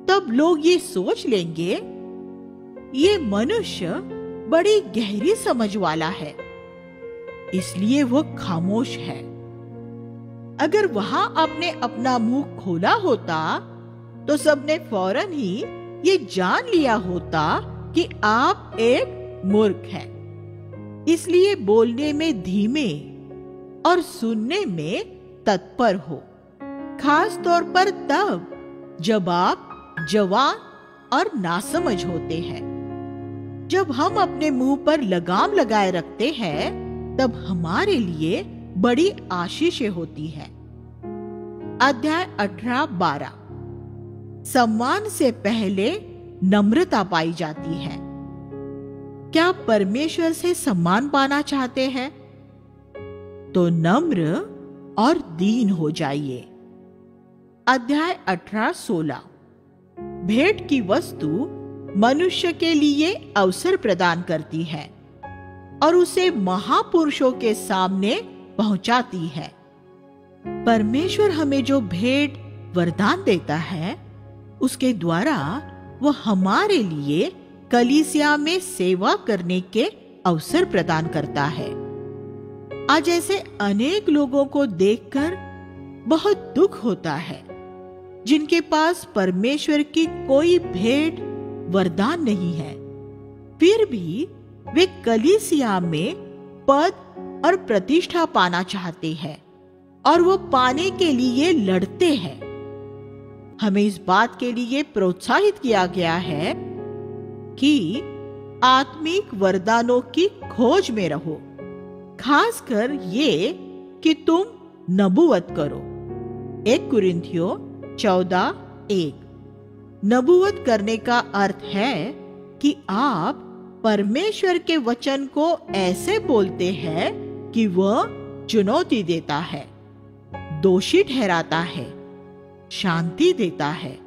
S1: तब लोग ये सोच लेंगे ये मनुष्य बड़ी गहरी समझ वाला है, इसलिए वो खामोश है। अगर वहां आपने अपना मुंह खोला होता तो सबने फौरन ही ये जान लिया होता कि आप एक मूर्ख हैं। इसलिए बोलने में धीमे और सुनने में तत्पर हो, खास तौर पर तब जब आप जवान और नासमझ होते हैं। जब हम अपने मुंह पर लगाम लगाए रखते हैं तब हमारे लिए बड़ी आशीषें होती है। अध्याय 18-12 सम्मान से पहले नम्रता पाई जाती है। क्या परमेश्वर से सम्मान पाना चाहते हैं तो नम्र और दीन हो जाइए। अध्याय 18-16 भेंट की वस्तु मनुष्य के लिए अवसर प्रदान करती है और उसे महापुरुषों के सामने पहुंचाती है। परमेश्वर हमें जो भेंट वरदान देता है उसके द्वारा वह हमारे लिए कलीसिया में सेवा करने के अवसर प्रदान करता है। आज ऐसे अनेक लोगों को देखकर बहुत दुख होता है जिनके पास परमेश्वर की कोई भेंट वरदान नहीं है, फिर भी वे कलीसिया में पद और प्रतिष्ठा पाना चाहते हैं और वो पाने के लिए लड़ते हैं। हमें इस बात के लिए प्रोत्साहित किया गया है कि आत्मिक वरदानों की खोज में रहो, खासकर ये कि तुम नबूवत करो। 1 कुरिन्थियों 14:1 नबूवत करने का अर्थ है कि आप परमेश्वर के वचन को ऐसे बोलते हैं कि वह चुनौती देता है, दोषी ठहराता है, शांति देता है,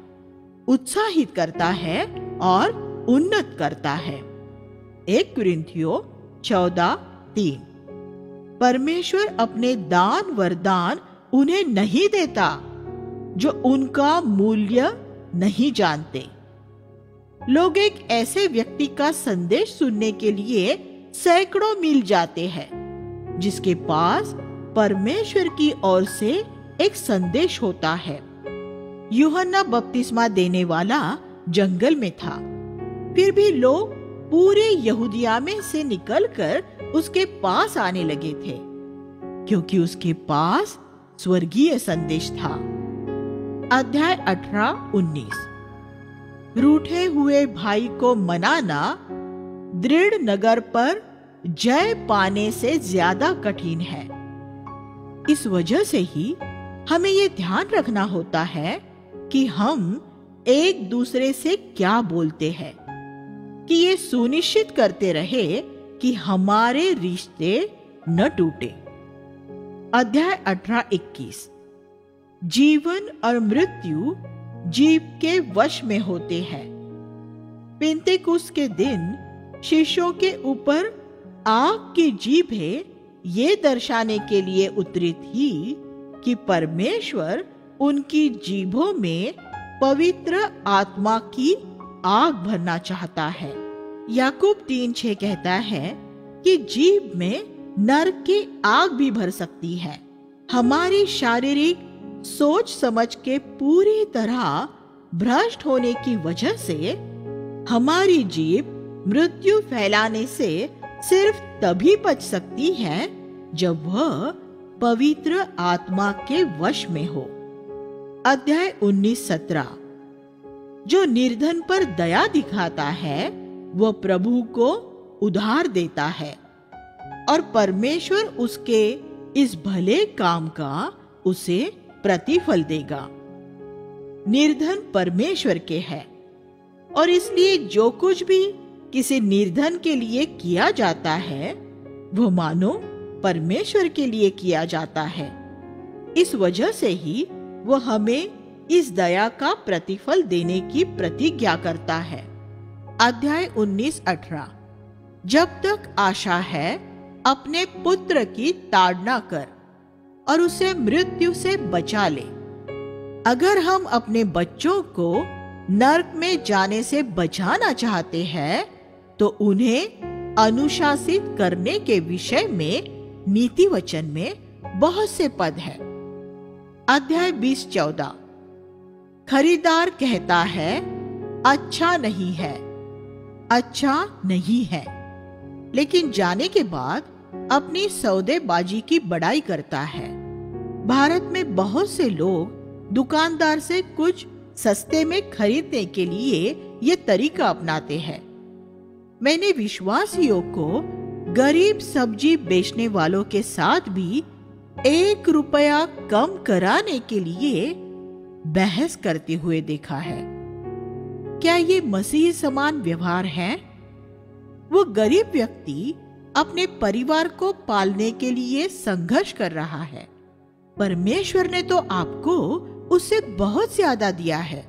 S1: उत्साहित करता है और उन्नत करता है। 1 कुरिन्थियों 14:3 परमेश्वर अपने दान वरदान उन्हें नहीं देता जो उनका मूल्य नहीं जानते। लोग एक ऐसे व्यक्ति का संदेश सुनने के लिए सैकड़ों मील जाते हैं जिसके पास परमेश्वर की ओर से एक संदेश होता है। यूहन्ना बपतिस्मा देने वाला जंगल में था, फिर भी लोग पूरे यहूदिया में से निकलकर उसके पास आने लगे थे क्योंकि उसके पास स्वर्गीय संदेश था। अध्याय 18-19 रूठे हुए भाई को मनाना दृढ़ नगर पर जय पाने से ज्यादा कठिन है। इस वजह से ही हमें ये ध्यान रखना होता है कि हम एक दूसरे से क्या बोलते हैं, कि ये सुनिश्चित करते रहे कि हमारे रिश्ते न टूटे। अध्याय 18-21 जीवन और मृत्यु जीभ के वश में होते हैं। पेंतेकुस्त के दिन शिष्यों के ऊपर आग की जीभें ये दर्शाने के लिए उतरी थी कि परमेश्वर उनकी जीभों में पवित्र आत्मा की आग भरना चाहता है। याकूब 3:6 कहता है कि जीभ में नरक की आग भी भर सकती है। हमारी शारीरिक सोच समझ के पूरी तरह भ्रष्ट होने की वजह से हमारी जीभ मृत्यु फैलाने से सिर्फ तभी बच सकती है जब वह पवित्र आत्मा के वश में हो। अध्याय 19-17 जो निर्धन पर दया दिखाता है वह प्रभु को उधार देता है और परमेश्वर उसके इस भले काम का उसे प्रतिफल देगा। निर्धन परमेश्वर के है और इसलिए जो कुछ भी किसी निर्धन के लिए किया जाता है वह मानो परमेश्वर के लिए किया जाता है। इस वजह से ही वह हमें इस दया का प्रतिफल देने की प्रतिज्ञा करता है। अध्याय 19-18 जब तक आशा है अपने पुत्र की ताड़ना कर और उसे मृत्यु से बचा ले। अगर हम अपने बच्चों को नरक में जाने से बचाना चाहते हैं तो उन्हें अनुशासित करने के विषय में नीति वचन में बहुत से पद है। अध्याय 20-14 खरीदार कहता है अच्छा नहीं है, अच्छा नहीं है, लेकिन जाने के बाद अपनी सौदेबाजी की बड़ाई करता है। भारत में बहुत से लोग दुकानदार से कुछ सस्ते में खरीदने के लिए ये तरीका अपनाते हैं। मैंने विश्वासियों को गरीब सब्जी बेचने वालों के साथ भी 1 रुपया कम कराने के लिए बहस करते हुए देखा है। क्या ये मसीही समान व्यवहार है? वो गरीब व्यक्ति अपने परिवार को पालने के लिए संघर्ष कर रहा है। परमेश्वर ने तो आपको उससे बहुत ज्यादा दिया है।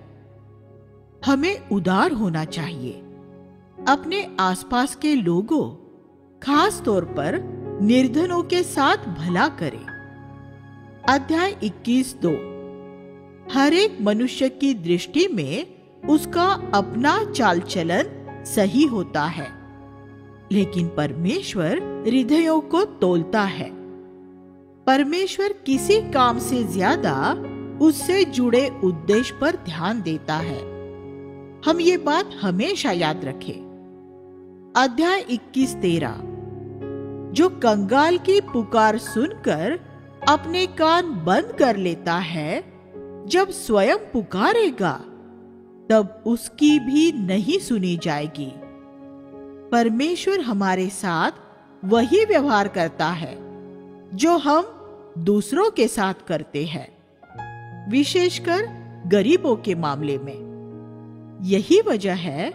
S1: हमें उदार होना चाहिए। अपने आसपास के लोगों, खास तौर पर निर्धनों के साथ भला करें। अध्याय 21:2 हर एक मनुष्य की दृष्टि में उसका अपना चाल चलन सही होता है, लेकिन परमेश्वर हृदयों को तौलता है। परमेश्वर किसी काम से ज्यादा उससे जुड़े उद्देश्य पर ध्यान देता है। हम ये बात हमेशा याद रखें। अध्याय 21:13 जो कंगाल की पुकार सुनकर अपने कान बंद कर लेता है, जब स्वयं पुकारेगा तब उसकी भी नहीं सुनी जाएगी। परमेश्वर हमारे साथ वही व्यवहार करता है जो हम दूसरों के साथ करते हैं, विशेषकर गरीबों के मामले में। यही वजह है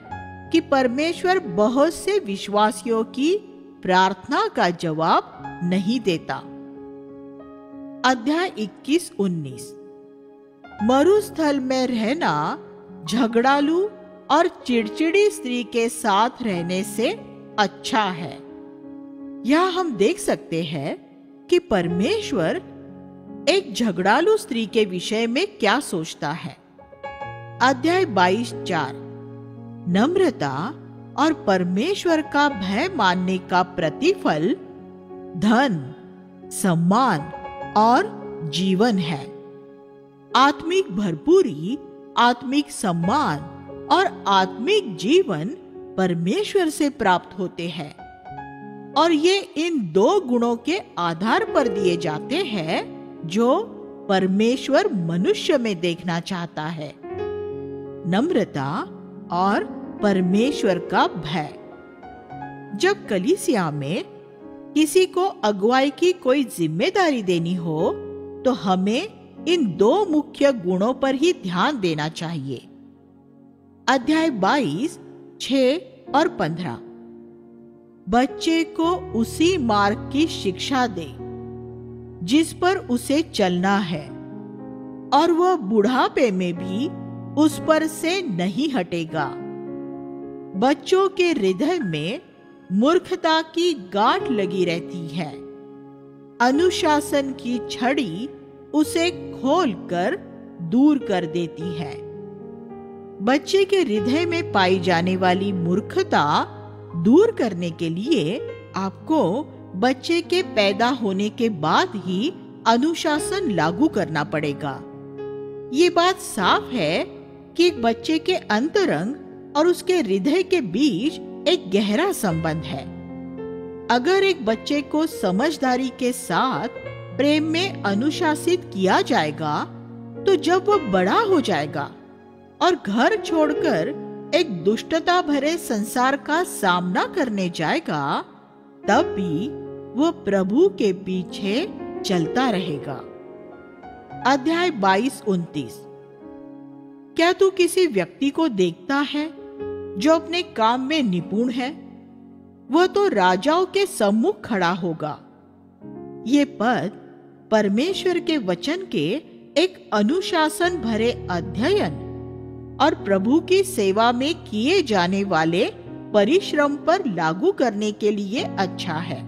S1: कि परमेश्वर बहुत से विश्वासियों की प्रार्थना का जवाब नहीं देता। अध्याय 21-19 मरुस्थल में रहना झगड़ालू और चिड़चिड़ी स्त्री के साथ रहने से अच्छा है। यह हम देख सकते हैं कि परमेश्वर एक झगड़ालू स्त्री के विषय में क्या सोचता है। अध्याय 22:4 नम्रता और परमेश्वर का भय मानने का प्रतिफल धन, सम्मान और जीवन है। आत्मिक भरपूरी, आत्मिक सम्मान और आत्मिक जीवन परमेश्वर से प्राप्त होते हैं, और ये इन 2 गुणों के आधार पर दिए जाते हैं जो परमेश्वर मनुष्य में देखना चाहता है, नम्रता और परमेश्वर का भय। जब कलीसिया में किसी को अगुवाई की कोई जिम्मेदारी देनी हो तो हमें इन 2 मुख्य गुणों पर ही ध्यान देना चाहिए। अध्याय 22:6 और 15 बच्चे को उसी मार्ग की शिक्षा दे जिस पर उसे चलना है, और वह बुढ़ापे में भी उस पर से नहीं हटेगा। बच्चों के हृदय में मूर्खता की गांठ लगी रहती है, अनुशासन की छड़ी उसे खोलकर दूर कर देती है। बच्चे के हृदय में पाई जाने वाली मूर्खता दूर करने के लिए आपको बच्चे के पैदा होने के बाद ही अनुशासन लागू करना पड़ेगा। ये बात साफ है कि एक बच्चे के अंतरंग और उसके हृदय के बीच एक गहरा संबंध है। अगर एक बच्चे को समझदारी के साथ प्रेम में अनुशासित किया जाएगा, तो जब वह बड़ा हो जाएगा और घर छोड़कर एक दुष्टता भरे संसार का सामना करने जाएगा, तब भी वह प्रभु के पीछे चलता रहेगा। अध्याय 22-29 क्या तू किसी व्यक्ति को देखता है जो अपने काम में निपुण है? वह तो राजाओं के सम्मुख खड़ा होगा। ये पद परमेश्वर के वचन के एक अनुशासन भरे अध्ययन और प्रभु की सेवा में किए जाने वाले परिश्रम पर लागू करने के लिए अच्छा है।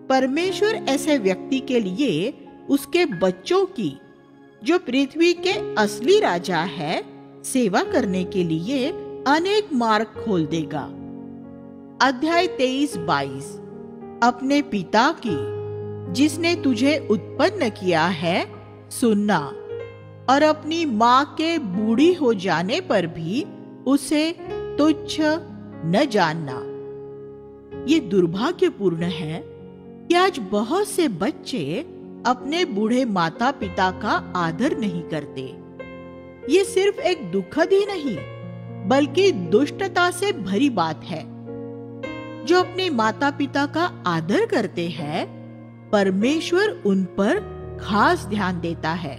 S1: परमेश्वर ऐसे व्यक्ति के लिए उसके बच्चों की, जो पृथ्वी के असली राजा है, सेवा करने के लिए अनेक मार्ग खोल देगा। अध्याय 23-22 अपने पिता की, जिसने तुझे उत्पन्न किया है, सुनना, और अपनी माँ के बूढ़ी हो जाने पर भी उसे तुच्छ न जानना। ये दुर्भाग्यपूर्ण है कि आज बहुत से बच्चे अपने बूढ़े माता पिता का आदर नहीं करते। ये सिर्फ एक दुखद ही नहीं बल्कि दुष्टता से भरी बात है। जो अपने माता पिता का आदर करते हैं, परमेश्वर उन पर खास ध्यान देता है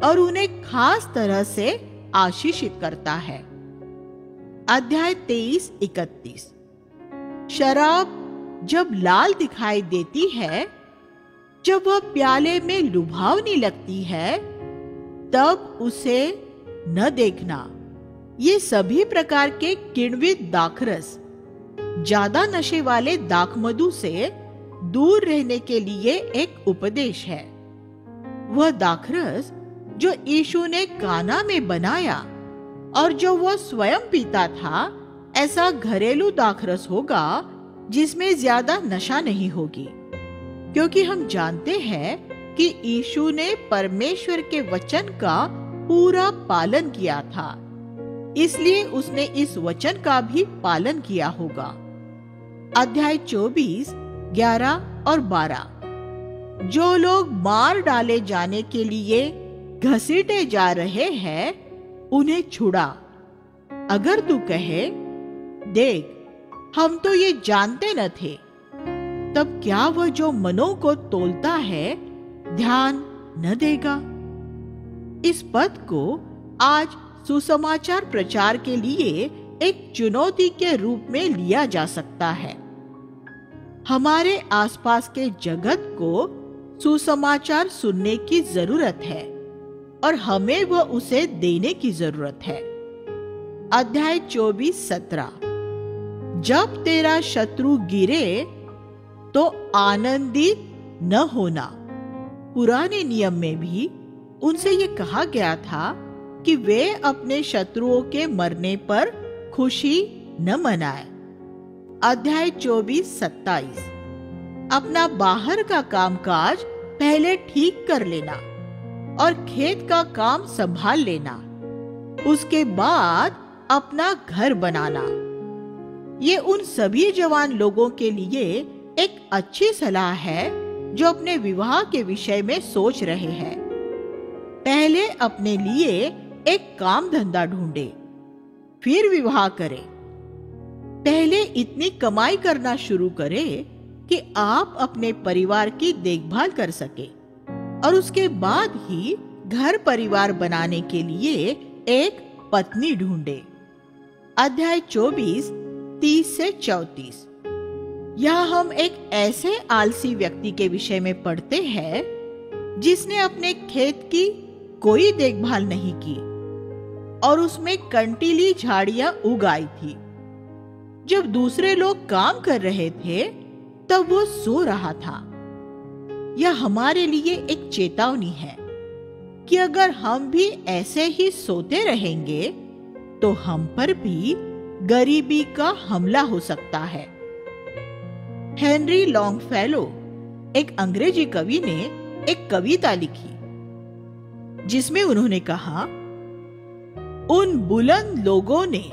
S1: और उन्हें खास तरह से आशीषित करता है। अध्याय 23-31। शराब जब लाल दिखाई देती है, जब वह प्याले में लुभावनी लगती है, तब उसे न देखना। ये सभी प्रकार के किण्वित दाखरस ज्यादा नशे वाले दाखमधु से दूर रहने के लिए एक उपदेश है। वह दाखरस जो यीशु ने काना में बनाया और जो वह स्वयं पीता था, ऐसा घरेलू दाखरस होगा जिसमें ज्यादा नशा नहीं होगी, क्योंकि हम जानते हैं कि यीशु ने परमेश्वर के वचन का पूरा पालन किया था, इसलिए उसने इस वचन का भी पालन किया होगा। अध्याय 24:11 और 12। जो लोग मार डाले जाने के लिए घसीटे जा रहे हैं, उन्हें छुड़ा। अगर तू कहे, देख हम तो ये जानते न थे, तब क्या वह जो मनों को तोलता है ध्यान न देगा? इस पद को आज सुसमाचार प्रचार के लिए एक चुनौती के रूप में लिया जा सकता है। हमारे आसपास के जगत को सुसमाचार सुनने की जरूरत है और हमें वह उसे देने की जरूरत है। अध्याय 24-17। जब तेरा शत्रु गिरे तो आनंदित न होना। पुराने नियम में भी उनसे ये कहा गया था कि वे अपने शत्रुओं के मरने पर खुशी न मनाए। अध्याय 24-27। अपना बाहर का कामकाज पहले ठीक कर लेना और खेत का काम संभाल लेना, उसके बाद अपना घर बनाना। ये उन सभी जवान लोगों के लिए एक अच्छी सलाह है जो अपने विवाह के विषय में सोच रहे हैं। पहले अपने लिए एक काम धंधा ढूंढे, फिर विवाह करें। पहले इतनी कमाई करना शुरू करें कि आप अपने परिवार की देखभाल कर सके और उसके बाद ही घर परिवार बनाने के लिए एक पत्नी ढूंढे। अध्याय 24:30-34। यहाँ हम एक ऐसे आलसी व्यक्ति के विषय में पढ़ते हैं जिसने अपने खेत की कोई देखभाल नहीं की और उसमें कंटीली झाड़ियां उगाई थी। जब दूसरे लोग काम कर रहे थे, तब वो सो रहा था। यह हमारे लिए एक चेतावनी है कि अगर हम भी ऐसे ही सोते रहेंगे तो हम पर भी गरीबी का हमला हो सकता है। हेनरी लॉन्गफेलो, एक अंग्रेजी कवि, ने एक कविता लिखी जिसमें उन्होंने कहा, उन बुलंद लोगों ने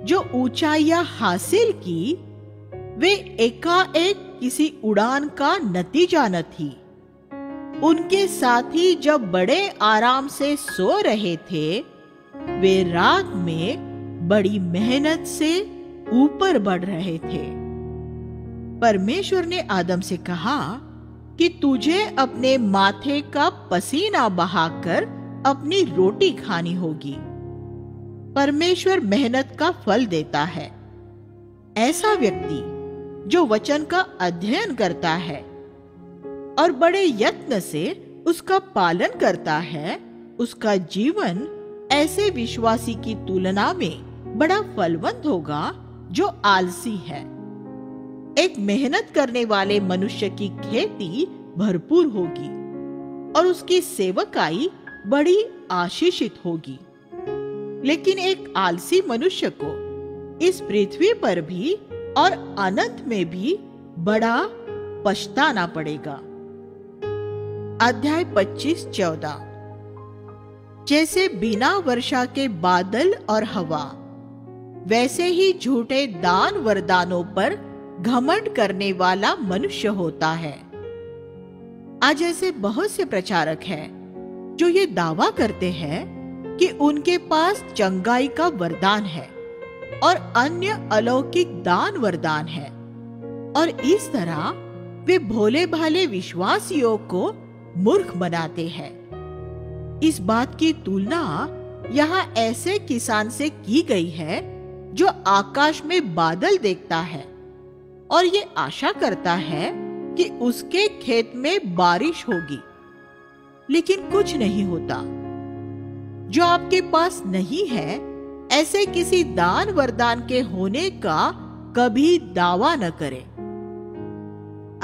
S1: जो ऊंचाइयां हासिल की, वे एकाएक किसी उड़ान का नतीजा न थी। उनके साथी जब बड़े आराम से सो रहे थे, वे रात में बड़ी मेहनत से ऊपर बढ़ रहे थे। परमेश्वर ने आदम से कहा कि तुझे अपने माथे का पसीना बहाकर अपनी रोटी खानी होगी। परमेश्वर मेहनत का फल देता है। ऐसा व्यक्ति जो वचन का अध्ययन करता है और बड़े यत्न से उसका पालन करता है, उसका जीवन ऐसे विश्वासी की तुलना में बड़ा फलवंत होगा जो आलसी है। एक मेहनत करने वाले मनुष्य की खेती भरपूर होगी और उसकी सेवकाई बड़ी आशीषित होगी। लेकिन एक आलसी मनुष्य को इस पृथ्वी पर भी और अनंत में भी बड़ा पछताना पड़ेगा। अध्याय 25-14। जैसे बिना वर्षा के बादल और हवा, वैसे ही झूठे दान वरदानों पर घमंड करने वाला मनुष्य होता है। आज ऐसे बहुत से प्रचारक हैं जो ये दावा करते हैं कि उनके पास चंगाई का वरदान है और अन्य अलौकिक दान वरदान है, और इस तरह वे भोले भाले विश्वासियों को मूर्ख बनाते हैं। इस बात की तुलना यहाँ ऐसे किसान से की गई है जो आकाश में बादल देखता है और ये आशा करता है कि उसके खेत में बारिश होगी, लेकिन कुछ नहीं होता। जो आपके पास नहीं है, ऐसे किसी दान वरदान के होने का कभी दावा न करें।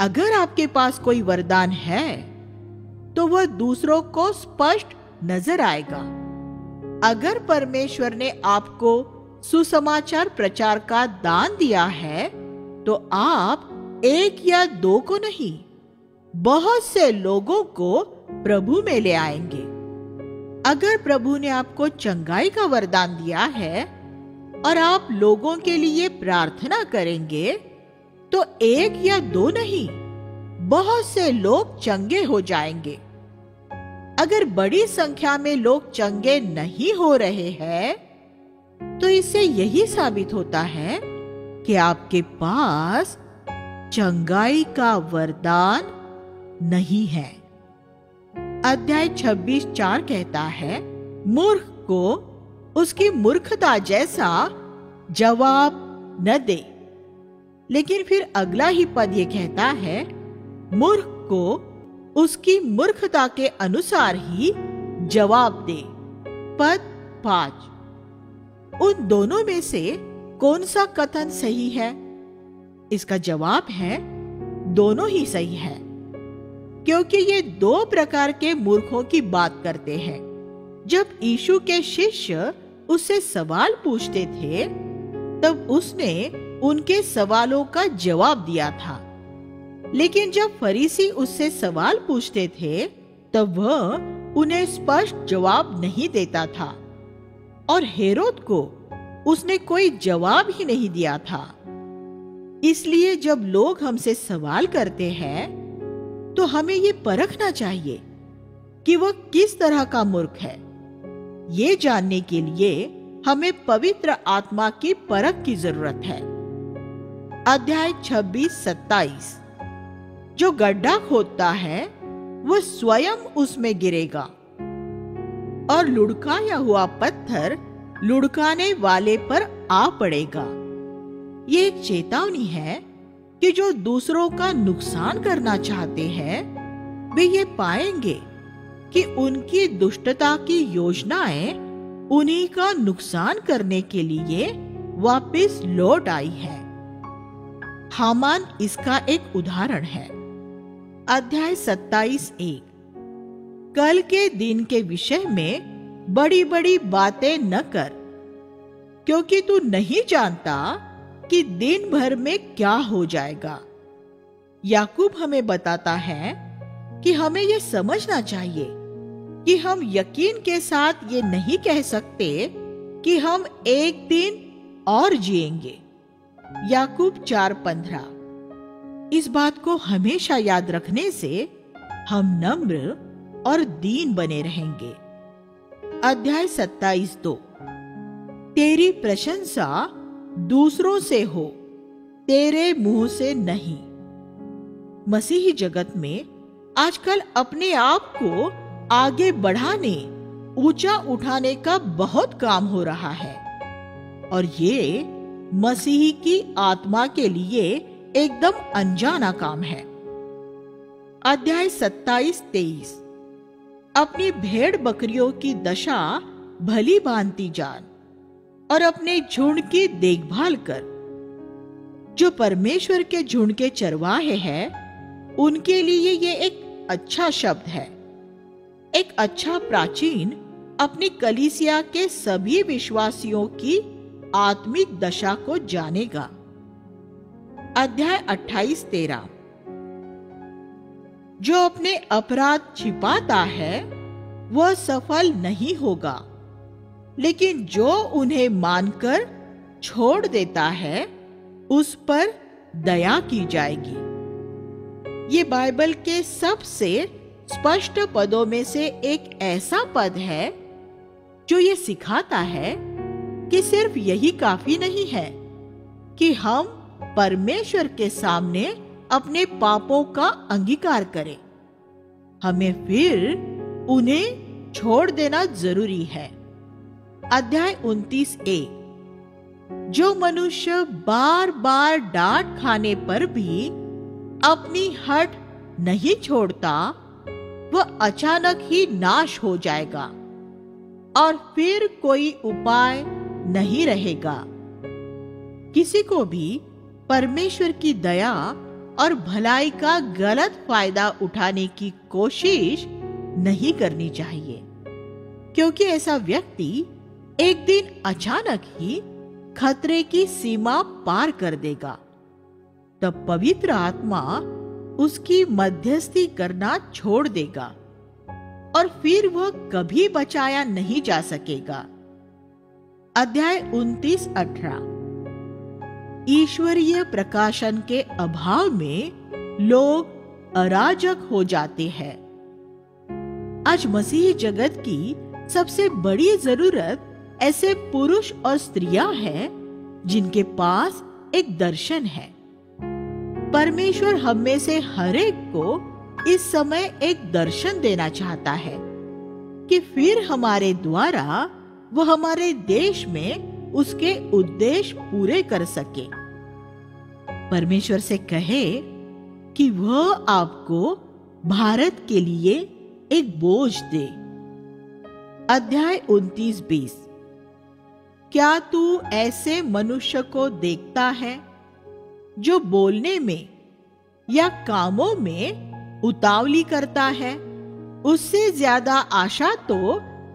S1: अगर आपके पास कोई वरदान है तो वह दूसरों को स्पष्ट नजर आएगा। अगर परमेश्वर ने आपको सुसमाचार प्रचार का दान दिया है तो आप एक या दो को नहीं, बहुत से लोगों को प्रभु में ले आएंगे। अगर प्रभु ने आपको चंगाई का वरदान दिया है और आप लोगों के लिए प्रार्थना करेंगे तो एक या दो नहीं, बहुत से लोग चंगे हो जाएंगे। अगर बड़ी संख्या में लोग चंगे नहीं हो रहे हैं तो इससे यही साबित होता है कि आपके पास चंगाई का वरदान नहीं है। अध्याय 26:4 कहता है, मूर्ख को उसकी मूर्खता जैसा जवाब न दे। लेकिन फिर अगला ही पद ये कहता है, मूर्ख को उसकी मूर्खता के अनुसार ही जवाब दे। पद 5। उन दोनों में से कौन सा कथन सही है? इसका जवाब है दोनों ही सही है, क्योंकि ये दो प्रकार के मूर्खों की बात करते हैं। जब यीशु के शिष्य उससे सवाल पूछते थे तब उसने उनके सवालों का जवाब दिया था, लेकिन जब फरीसी उससे सवाल पूछते थे तब वह उन्हें स्पष्ट जवाब नहीं देता था, और हेरोद को उसने कोई जवाब ही नहीं दिया था। इसलिए जब लोग हमसे सवाल करते हैं तो हमें ये परखना चाहिए कि वह किस तरह का मूर्ख है। ये जानने के लिए हमें पवित्र आत्मा की परख की जरूरत है। अध्याय 26-27। जो गड्ढा खोदता है वह स्वयं उसमें गिरेगा, और लुढ़काया हुआ पत्थर लुढ़काने वाले पर आ पड़ेगा। ये एक चेतावनी है कि जो दूसरों का नुकसान करना चाहते हैं वे ये पाएंगे कि उनकी दुष्टता की योजनाएं उन्हीं का नुकसान करने के लिए वापस लौट आई है। हामान इसका एक उदाहरण है। अध्याय 27:1। कल के दिन के विषय में बड़ी बड़ी बातें न कर, क्योंकि तू नहीं जानता कि दिन भर में क्या हो जाएगा। याकूब हमें बताता है कि हमें यह समझना चाहिए कि हम यकीन के साथ ये नहीं कह सकते कि हम एक दिन और जिएंगे। याकूब 4:15। इस बात को हमेशा याद रखने से हम नम्र और दीन बने रहेंगे। अध्याय 27:2। तेरी प्रशंसा दूसरों से हो, तेरे मुंह से नहीं। मसीही जगत में आजकल अपने आप को आगे बढ़ाने, ऊंचा उठाने का बहुत काम हो रहा है, और ये मसीही की आत्मा के लिए एकदम अनजाना काम है। अध्याय 27-23। अपनी भेड़ बकरियों की दशा भली भांति जान और अपने झुंड की देखभाल कर। जो परमेश्वर के झुंड के चरवाहे हैं उनके लिए ये एक अच्छा शब्द है। एक अच्छा प्राचीन अपनी कलीसिया के सभी विश्वासियों की आत्मिक दशा को जानेगा। अध्याय 28-13। जो अपने अपराध छिपाता है वह सफल नहीं होगा, लेकिन जो उन्हें मानकर छोड़ देता है उस पर दया की जाएगी। ये बाइबल के सबसे स्पष्ट पदों में से एक ऐसा पद है जो ये सिखाता है कि सिर्फ यही काफी नहीं है कि हम परमेश्वर के सामने अपने पापों का अंगीकार करें, हमें फिर उन्हें छोड़ देना जरूरी है। अध्याय 29a, जो मनुष्य बार बार डांट खाने पर भी अपनी हट नहीं छोड़ता, वह अचानक ही नाश हो जाएगा और फिर कोई उपाय नहीं रहेगा। किसी को भी परमेश्वर की दया और भलाई का गलत फायदा उठाने की कोशिश नहीं करनी चाहिए, क्योंकि ऐसा व्यक्ति एक दिन अचानक ही खतरे की सीमा पार कर देगा। तब पवित्र आत्मा उसकी मध्यस्थी करना छोड़ देगा और फिर वह कभी बचाया नहीं जा सकेगा। अध्याय 29-18, ईश्वरीय प्रकाशन के अभाव में लोग अराजक हो जाते हैं। आज मसीही जगत की सबसे बड़ी जरूरत ऐसे पुरुष और स्त्रियां हैं जिनके पास एक दर्शन है। परमेश्वर हम में से हर एक को इस समय एक दर्शन देना चाहता है कि फिर हमारे द्वारा वह हमारे देश में उसके उद्देश्य पूरे कर सके। परमेश्वर से कहे कि वह आपको भारत के लिए एक बोझ दे। अध्याय 29-20, क्या तू ऐसे मनुष्य को देखता है जो बोलने में या कामों में उतावली करता है? उससे ज्यादा आशा तो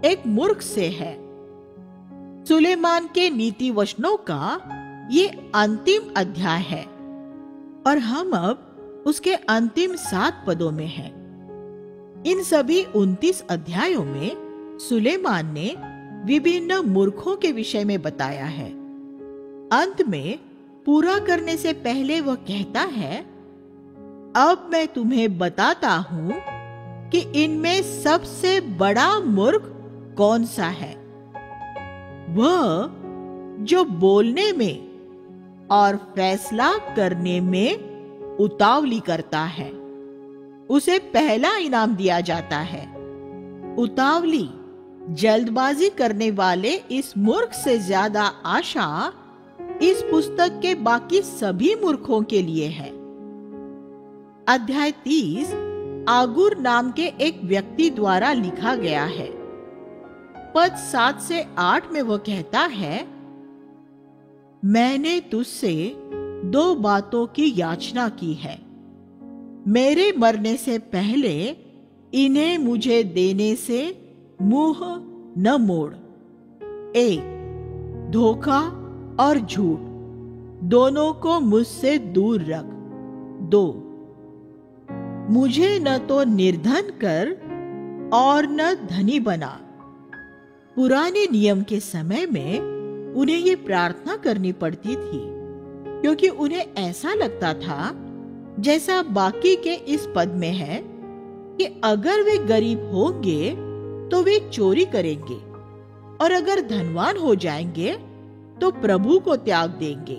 S1: एक मूर्ख से है। सुलेमान के नीति वचनों का ये अंतिम अध्याय है और हम अब उसके अंतिम 7 पदों में हैं। इन सभी 29 अध्यायों में सुलेमान ने विभिन्न मूर्खों के विषय में बताया है। अंत में पूरा करने से पहले वह कहता है, अब मैं तुम्हें बताता हूं कि इनमें सबसे बड़ा मूर्ख कौन सा है। वह जो बोलने में और फैसला करने में उतावली करता है, उसे पहला इनाम दिया जाता है। उतावली, जल्दबाजी करने वाले इस मूर्ख से ज्यादा आशा इस पुस्तक के बाकी सभी मूर्खों के लिए है। अध्याय 30 आगुर नाम के एक व्यक्ति द्वारा लिखा गया है। पद 7 से 8 में वह कहता है, मैंने तुझसे 2 बातों की याचना की है। मेरे मरने से पहले इन्हें मुझे देने से मुंह न मोड़। 1, धोखा और झूठ दोनों को मुझसे दूर रख। 2, मुझे न तो निर्धन कर और न धनी बना। पुराने नियम के समय में उन्हें ये प्रार्थना करनी पड़ती थी, क्योंकि उन्हें ऐसा लगता था, जैसा बाकी के इस पद में है, कि अगर वे गरीब होंगे तो वे चोरी करेंगे और अगर धनवान हो जाएंगे तो प्रभु को त्याग देंगे।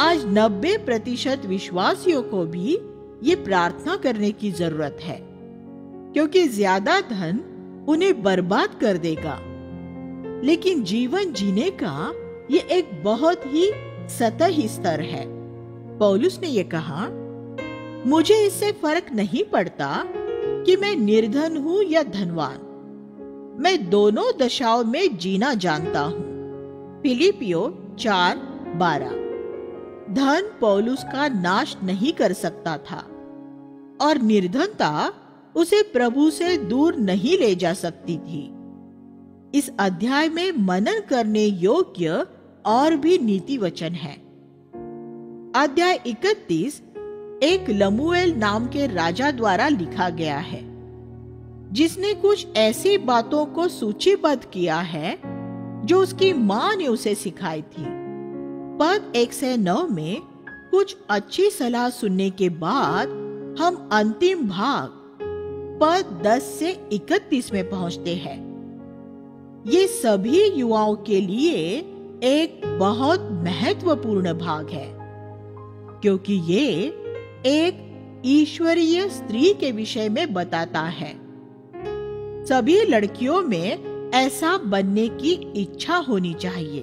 S1: आज 90% विश्वासियों को भी ये प्रार्थना करने की जरूरत है, क्योंकि ज्यादा धन उन्हें बर्बाद कर देगा। लेकिन जीवन जीने का ये एक बहुत ही सतही स्तर है। पौलुस ने ये कहा, मुझे इससे फर्क नहीं पड़ता कि मैं निर्धन हूं या धनवान, मैं दोनों दशाओं में जीना जानता हूं। फिलिपियो 4:12। धन पौलुस का नाश नहीं कर सकता था और निर्धनता उसे प्रभु से दूर नहीं ले जा सकती थी। इस अध्याय में मनन करने योग्य और भी नीति वचन है। अध्याय 31 एक लमुएल नाम के राजा द्वारा लिखा गया है, जिसने कुछ ऐसी बातों को सूचीबद्ध किया है जो उसकी मां ने उसे सिखाई थी। पद 109 में कुछ अच्छी सलाह सुनने के बाद हम अंतिम भाग पद 10 से 31 में पहुंचते हैं। ये सभी युवाओं के लिए एक बहुत महत्वपूर्ण भाग है, क्योंकि ये एक ईश्वरीय स्त्री के विषय में बताता है। सभी लड़कियों में ऐसा बनने की इच्छा होनी चाहिए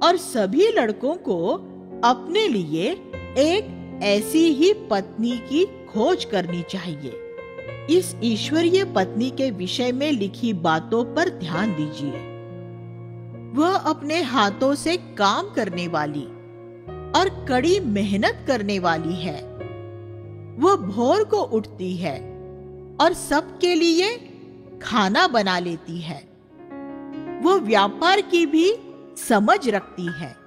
S1: और सभी लड़कों को अपने लिए एक ऐसी ही पत्नी की खोज करनी चाहिए। इस ईश्वरीय पत्नी के विषय में लिखी बातों पर ध्यान दीजिए। वह अपने हाथों से काम करने वाली और कड़ी मेहनत करने वाली है। वह भोर को उठती है और सबके लिए खाना बना लेती है। वह व्यापार की भी समझ रखती है।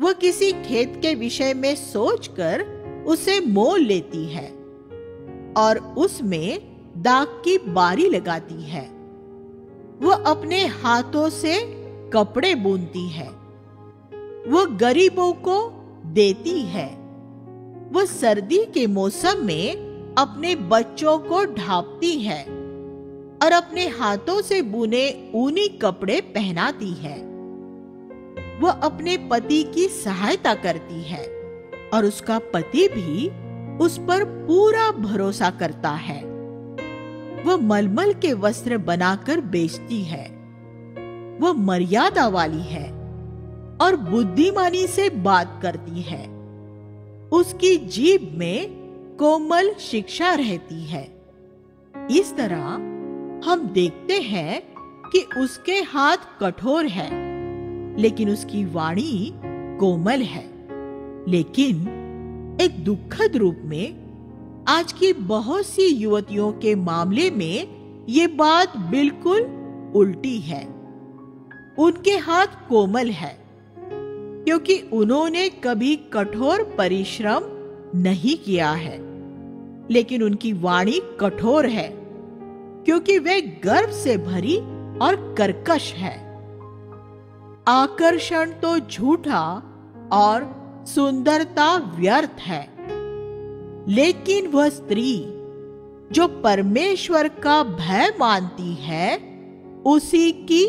S1: वह किसी खेत के विषय में सोचकर उसे मोल लेती है और उसमें दाग की बारी लगाती है। वह अपने हाथों से कपड़े बुनती है। वह गरीबों को देती है। वह सर्दी के मौसम में अपने बच्चों को ढांपती है और अपने हाथों से बुने ऊनी कपड़े पहनाती है। वह अपने पति की सहायता करती है और उसका पति भी उस पर पूरा भरोसा करता है। वह मलमल के वस्त्र बनाकर बेचती है। वह मर्यादा वाली है और बुद्धिमानी से बात करती है। उसकी जीभ में कोमल शिक्षा रहती है। इस तरह हम देखते हैं कि उसके हाथ कठोर है, लेकिन उसकी वाणी कोमल है। लेकिन एक दुखद रूप में आज की बहुत सी युवतियों के मामले में ये बात बिल्कुल उल्टी है। उनके हाथ कोमल है क्योंकि उन्होंने कभी कठोर परिश्रम नहीं किया है, लेकिन उनकी वाणी कठोर है क्योंकि वे गर्व से भरी और कर्कश है। आकर्षण तो झूठा और सुंदरता व्यर्थ है, लेकिन वह स्त्री जो परमेश्वर का भय मानती है उसी की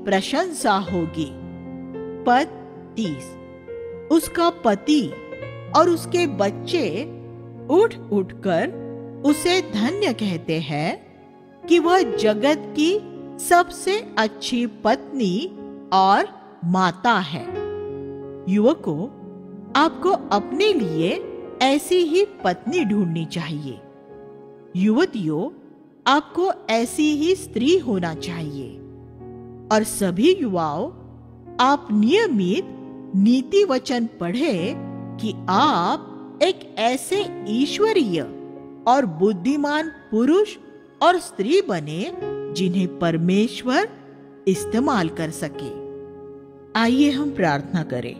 S1: प्रशंसा होगी। पद 30। उसका पति और उसके बच्चे उठ उठकर उसे धन्य कहते हैं कि वह जगत की सबसे अच्छी पत्नी और माता है। युवकों, आपको अपने लिए ऐसी ही पत्नी ढूंढनी चाहिए। युवतियों, आपको ऐसी ही स्त्री होना चाहिए। और सभी युवाओं, आप नियमित नीति वचन पढ़ें कि आप एक ऐसे ईश्वरीय और बुद्धिमान पुरुष और स्त्री बने जिन्हें परमेश्वर इस्तेमाल कर सके। आइए हम प्रार्थना करें।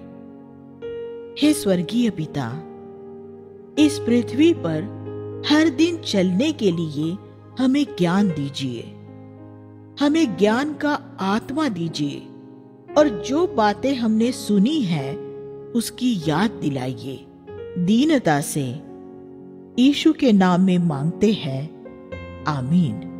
S1: हे स्वर्गीय पिता, इस पृथ्वी पर हर दिन चलने के लिए हमें ज्ञान दीजिए। हमें ज्ञान का आत्मा दीजिए और जो बातें हमने सुनी है उसकी याद दिलाइए। दीनता से यीशु के नाम में मांगते हैं, आमीन।